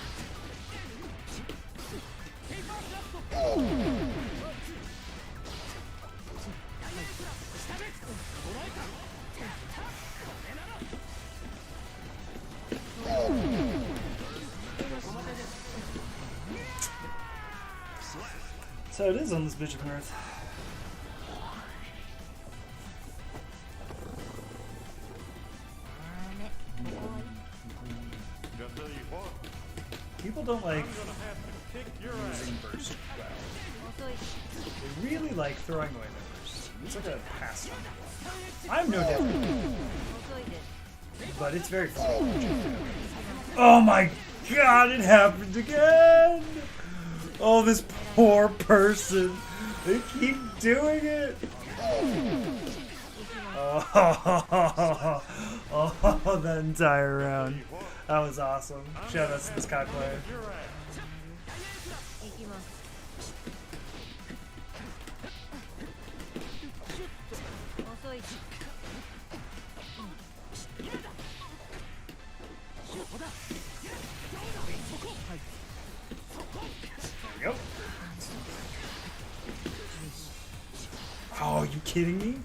So it is on this bitch of Earth. Gotta tell you what. People don't like I'm gonna have to kick your ass. using burst well. 遅いです。 They really like throwing away their burst. It's like a pastime. I'm no different, 遅いです。 but it's very fun. Oh my god, it happened again! Oh, this poor person. They keep doing it. Oh, the entire round. That was awesome. Shout out to this Kai player. 行きます。遅いです。 There we go. Oh, are you kidding me?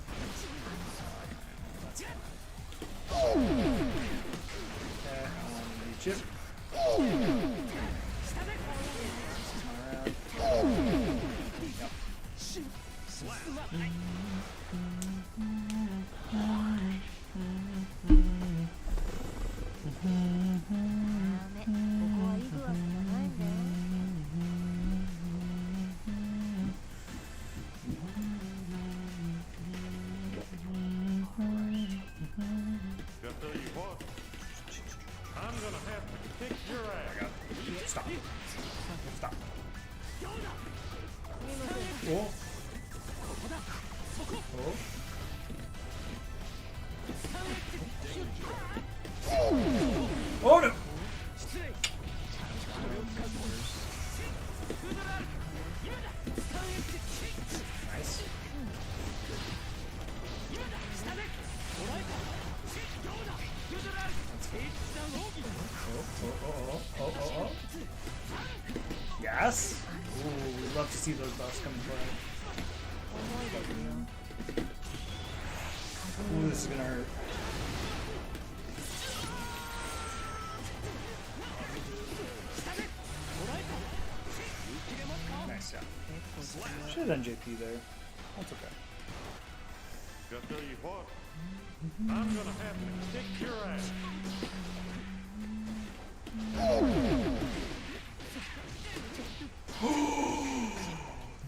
That's fine. Okay, I want to reach it. Gotta tell you what. I'm gonna have to kick your ass. Stop. Stop. Oh. Oh. Oh no! Nice. Oh. Yes? Ooh, we'd love to see those buffs come into play. 重いですよ。 Ooh, this is gonna hurt. Nice job. Should have done JP there. That's okay. Gotta tell you what. I'm gonna have to kick your ass.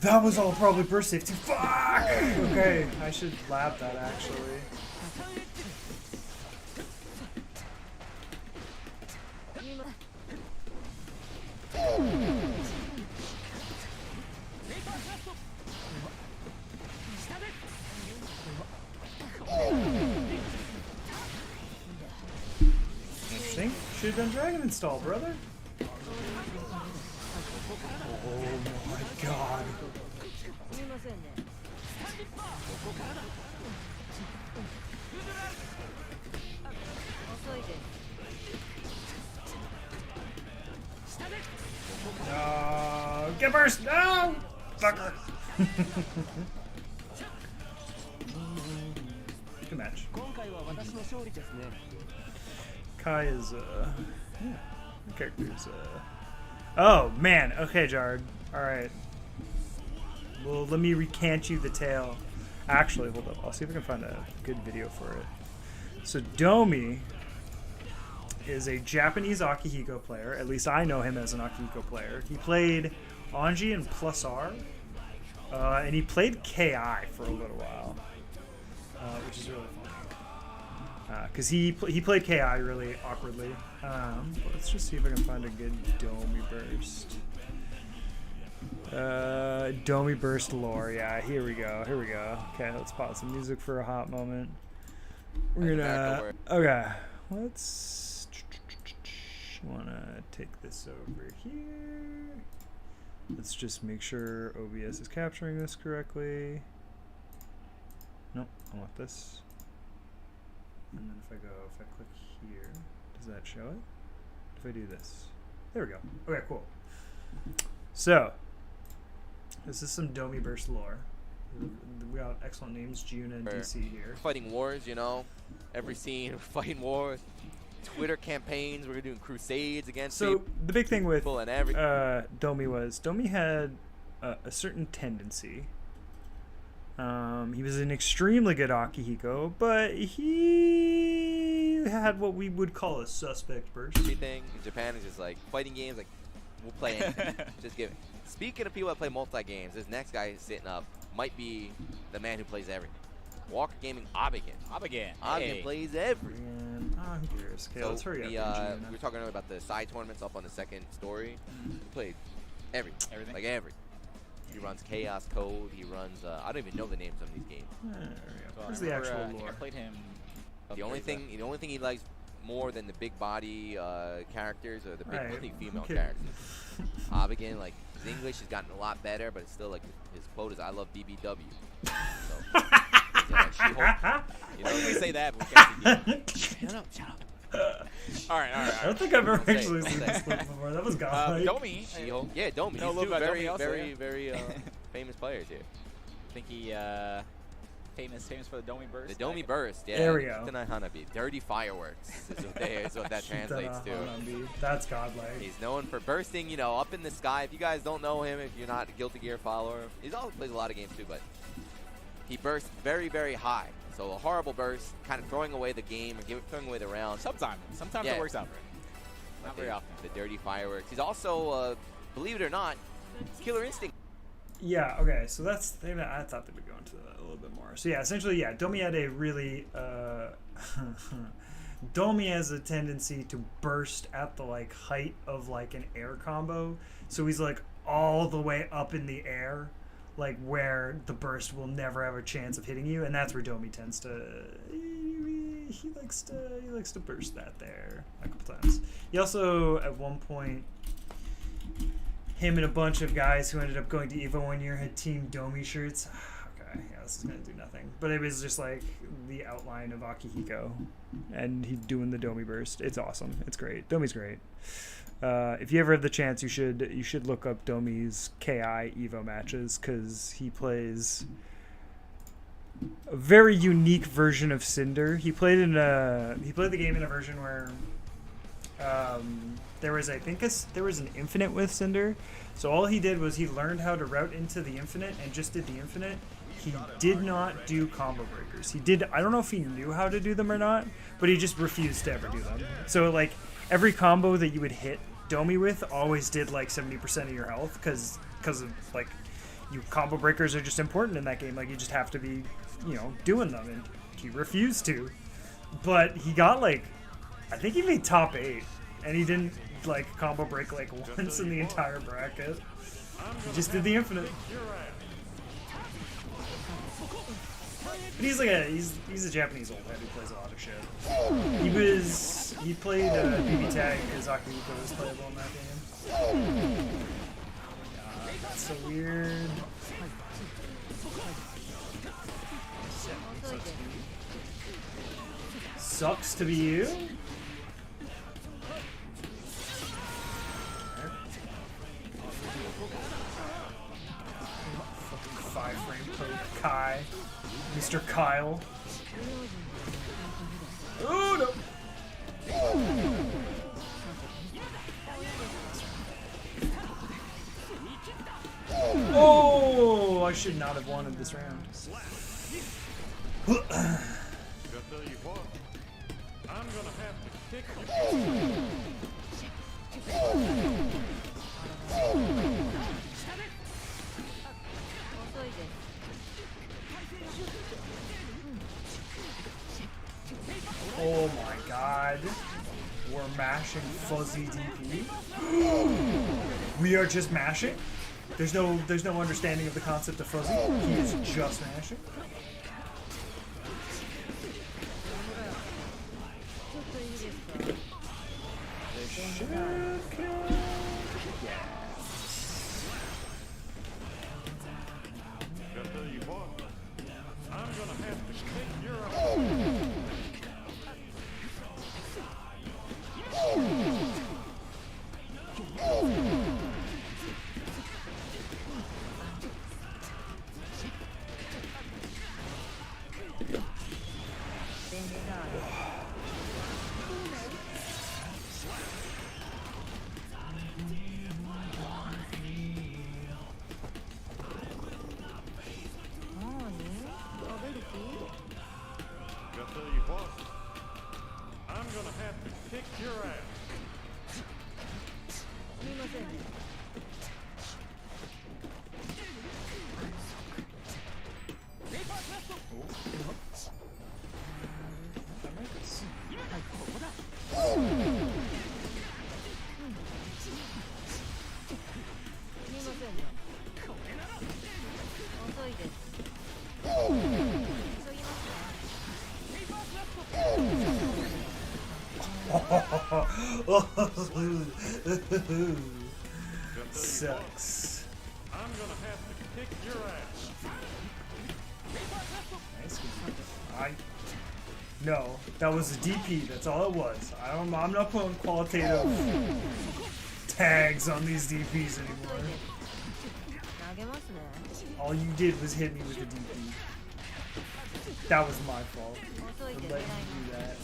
That was all probably burst safety. Fuck! Okay, I should lab that actually. Interesting. Should have done Dragon Install, brother. Oh my god. すみませんね。遅いです。Get burst! No! Fucker! Good match. Kai is, yeah, the character's, oh, man. Okay, Jared. Alright. Well, let me recant you the tale. Actually, hold up. I'll see if I can find a good video for it. So, Domi is a Japanese Akihiko player. At least I know him as an Akihiko player. He played Anji and Plus R. And he played KI for a little while. Which is really funny. Because he played KI really awkwardly. Let's just see if I can find a good Domi burst. Domi burst lore. Yeah, here we go. Here we go. Okay, let's pause some music for a hot moment. We're gonna. Okay, let's. Wanna take this over here. Let's just make sure OBS is capturing this correctly. Nope, I want this. And then if I click here, does that show it? If I do this, there we go. Okay, cool. So, this is some Domi burst lore. We got excellent names, Juna and DC here. Fighting wars, you know, every scene, fighting wars. Twitter campaigns, we're doing crusades against So the big thing with people and everything. Domi was Domi had a certain tendency. He was an extremely good Akihiko, but he had what we would call a suspect burst. Everything in Japan is just like fighting games, like we'll play anything. Just give it. Speaking of people that play multi games, this next guy sitting up might be the man who plays everything. Walker Gaming Abigan. Abigan plays everything. Who cares? Okay, let's hurry up. We were talking earlier about the side tournaments up on the second story. He played everything. Like everything. He runs Chaos Code. He runs. I don't even know the names of these games. There we go. Where's the actual lore? I played him. The only thing he likes more than the big body characters or the big body female characters. Abigan, like his English has gotten a lot better, but it's still like his quote is "I love BBW." So, She-Hulk. You know, We say that, but we can't see you. shut up. All right. I don't think I've ever Say it, actually say seen it. this clip before. That was godlike. Domi. She-Hulk. Yeah, Domi. Know a He's little two about very, Domi also, very, yeah. very famous players here. I think he famous for the Domi burst. The Domi burst. Yeah. There we go. Kitanai Hanabi. Dirty fireworks is what that translates to. That's godlike. He's known for bursting, you know, up in the sky. If you guys don't know him, if you're not a Guilty Gear follower, he's also plays a lot of games too, but he bursts very, very high. So a horrible burst, kind of throwing away the game or throwing away the round. Sometimes Yeah. it works out for him. Not very often. The dirty fireworks. He's also, believe it or not, Killer Instinct. Yeah, okay, so I thought they would go into that a little bit more. So yeah, essentially, yeah, Domi had a really, Domi has a tendency to burst at the, like, height of, like, an air combo. So he's, like, all the way up in the air, like, where the burst will never have a chance of hitting you, and that's where Domi tends to, he likes to burst that there a couple times. He also, at one point, him and a bunch of guys who ended up going to EVO one year had Team Domi shirts. Okay, yeah, this is gonna do nothing. But it was just like the outline of Akihiko, and he doing the Domi burst. It's awesome. It's great. Domi's great. If you ever have the chance, you should look up Domi's KI EVO matches because he plays a very unique version of Cinder. He played the game in a version where there was an infinite with Cinder. So all he did was he learned how to route into the infinite and just did the infinite. He did not do combo breakers. I don't know if he knew how to do them or not, but he just refused to ever do them. So like every combo that you would hit Domi with always did like 70% of your health because of like combo breakers are just important in that game. Like you just have to be, doing them, and he refused to. But he got like, I think he made top 8, and he didn't like combo break like once in the entire bracket. He just did the infinite. But he's like he's a Japanese old head who plays a lot of shit. He played BB Tag as Akihiko was playable in that game. God, that's so weird. Sucks to be you. Mr. Kyle. Oh no! Oh, I should not have wanted this round. Gonna tell you what, I'm gonna have to kick you. 遅いです。 Oh my god. We're mashing fuzzy DP. We are just mashing? There's no understanding of the concept of fuzzy. He is just mashing. ちょっといいですか。 They should kill. Gonna tell you what, I'm gonna have to kick your ass. Gonna tell you what, I'm gonna have to kick your ass. すみませんね。 すみませんね。遅いです。急ぎますね。 Sucks. I'm gonna have to kick your ass. No, that was a DP. That's all it was. I'm not putting qualitative tags on these DPs anymore. 投げますね。 All you did was hit me with a DP. That was my fault. 遅い I です。 let you do that.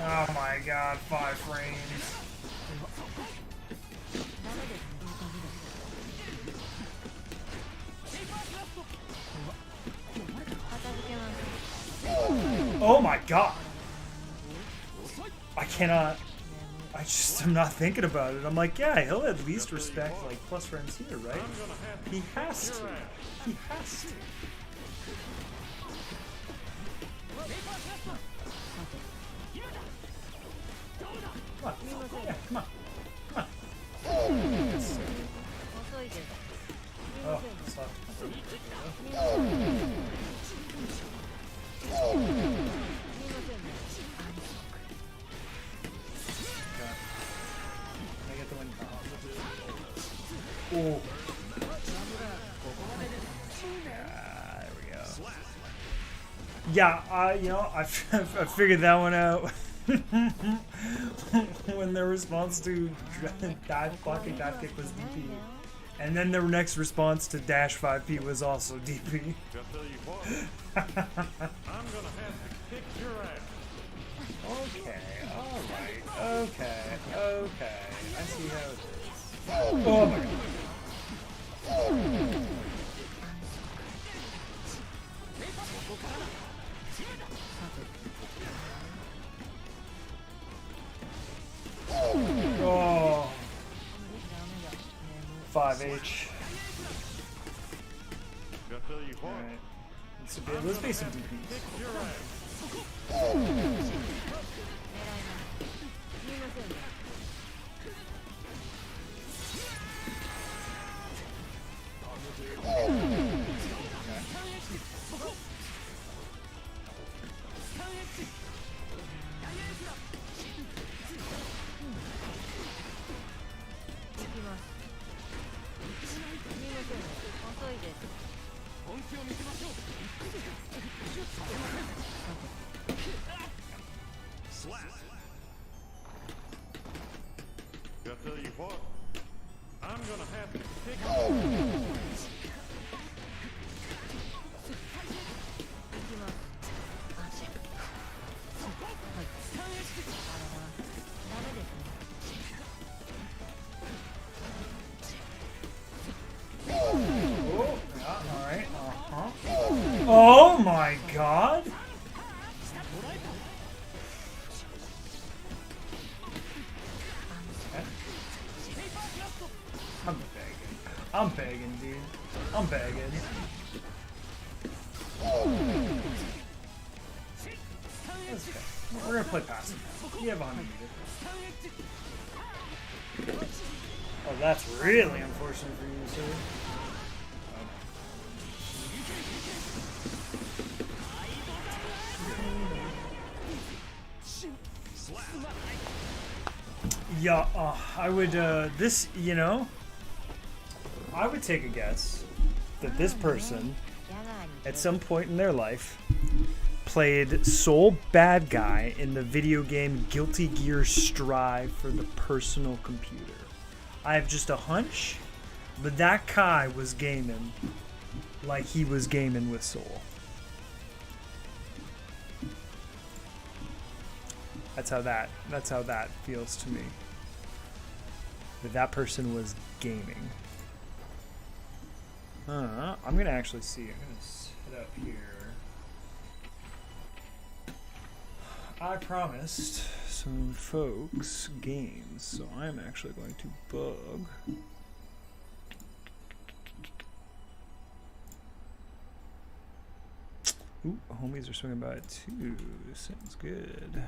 Oh my god, 5 frames. ダメです。 片付けます。 Oh my god! I cannot. I just am not thinking about it. I'm like, yeah, he'll at least respect like plus frames here, right? He has to. He has to. Come on. Yeah, come on. Come on. 遅いです。すみま Oh, せんね。 stop. すみませんね。 Can I get the win? Oh. Yeah, there we go. Yeah, you know, I figured that one out. When their response to blocking dive kick was DP. And then their next response to dash 5P was also DP. Gonna tell you what, I'm gonna have to kick your ass. Okay, alright, okay. I see how it is. Oh my god. Oh. 5H. Gonna tell you what, Alright. Let's be some DPs. kick your ass. 狙います。すみませんね。 行きます。すみませんね。遅いです。 Gonna tell you what, I'm gonna have to kick your ass. Oh my god! I'm begging, dude. I'm begging. That's okay. We're gonna play passive. You have 100 meter. Oh, that's really unfortunate for you, sir. Yeah, I would, I would take a guess that this person, at some point in their life, played sole bad guy in the video game Guilty Gear Strive for the personal computer. I have just a hunch, but that Kai was gaming like he was gaming with Soul. That's how that feels to me. That person was gaming. I'm gonna actually see. I'm gonna sit up here. I promised some folks games, so I'm actually going to bug. Ooh, homies are swinging by too. Sounds good.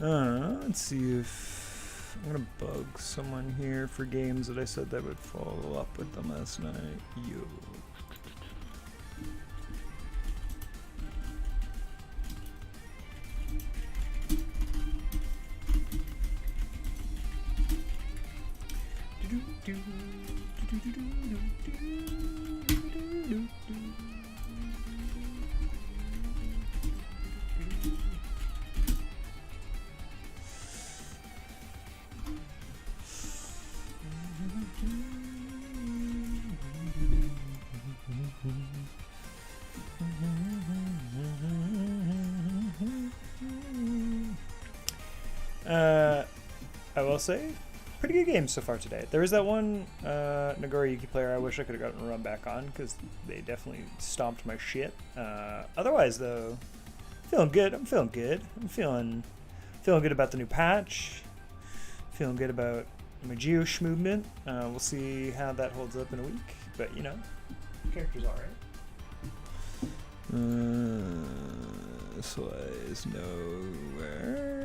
Let's see if I'm gonna bug someone here for games that I said that would follow up with them last night. Yo. I will say, pretty good games so far today. There was that one Nagori Yuki player I wish I could have gotten a run back on because they definitely stomped my shit. Otherwise, though, feeling good. I'm feeling good. I'm feeling good about the new patch. Feeling good about my Geosh movement. We'll see how that holds up in a week. But, you know, character's alright. Slice nowhere.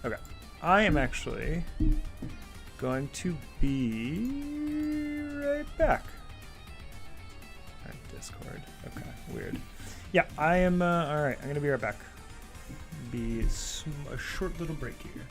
Okay. I am actually going to be right back. Alright, Discord. Okay, weird. Yeah, I am, alright, I'm gonna be right back. Be a short little break here.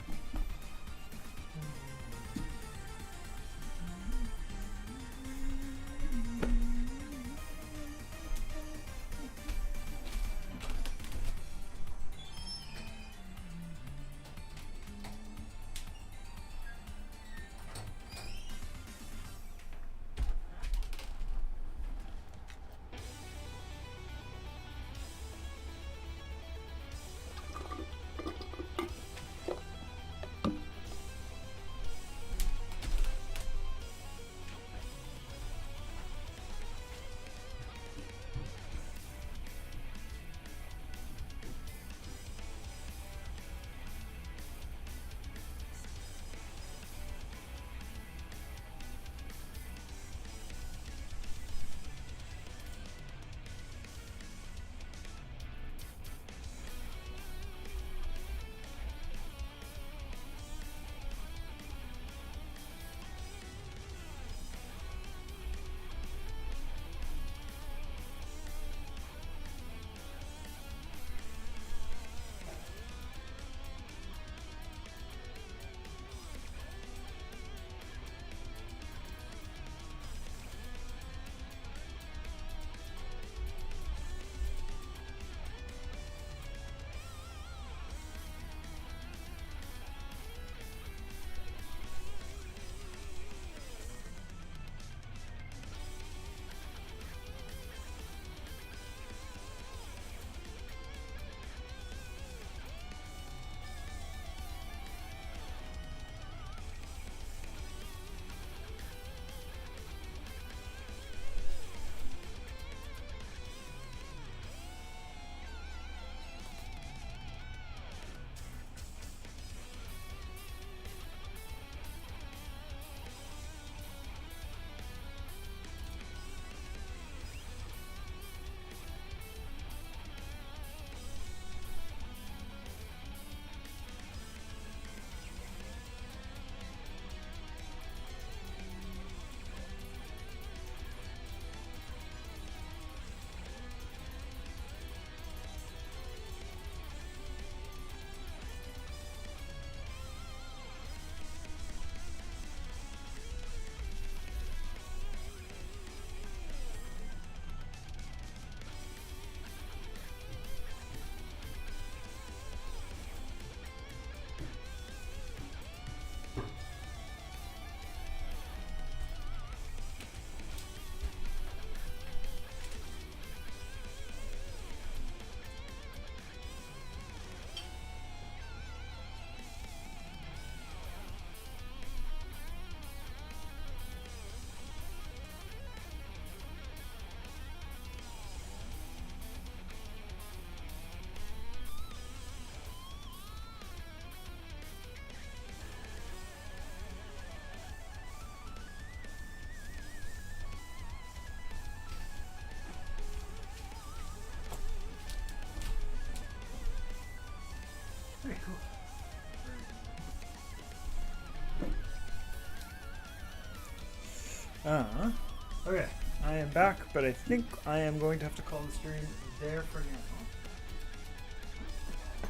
Okay, I am back, but I think I am going to have to call the stream there for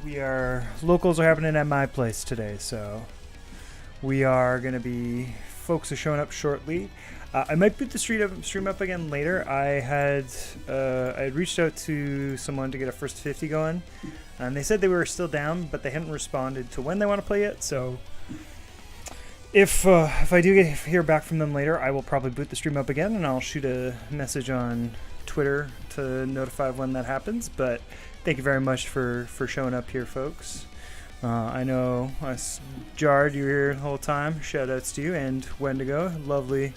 now. Locals are happening at my place today, so we are going to be, folks are showing up shortly. I might put the stream up again later. I had reached out to someone to get a first 50 going, and they said they were still down, but they hadn't responded to when they want to play it, so if I do hear back from them later, I will probably boot the stream up again, and I'll shoot a message on Twitter to notify when that happens. But thank you very much for showing up here, folks. I know Jard, you were here the whole time. Shout outs to you, and Wendigo. Lovely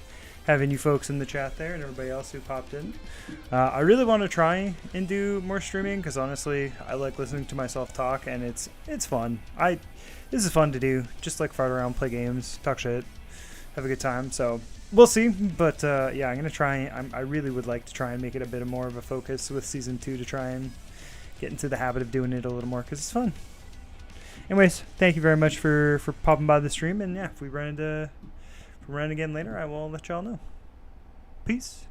having you folks in the chat there, and everybody else who popped in. I really want to try and do more streaming, because honestly, I like listening to myself talk, and it's fun. This is fun to do, just like fart around, play games, talk shit, have a good time. So we'll see, but yeah, I'm gonna try. I really would like to try and make it a bit more of a focus with season 2 to try and get into the habit of doing it a little more, because it's fun. Anyways, thank you very much for popping by the stream, and yeah, if we run again later, I will let y'all know. Peace.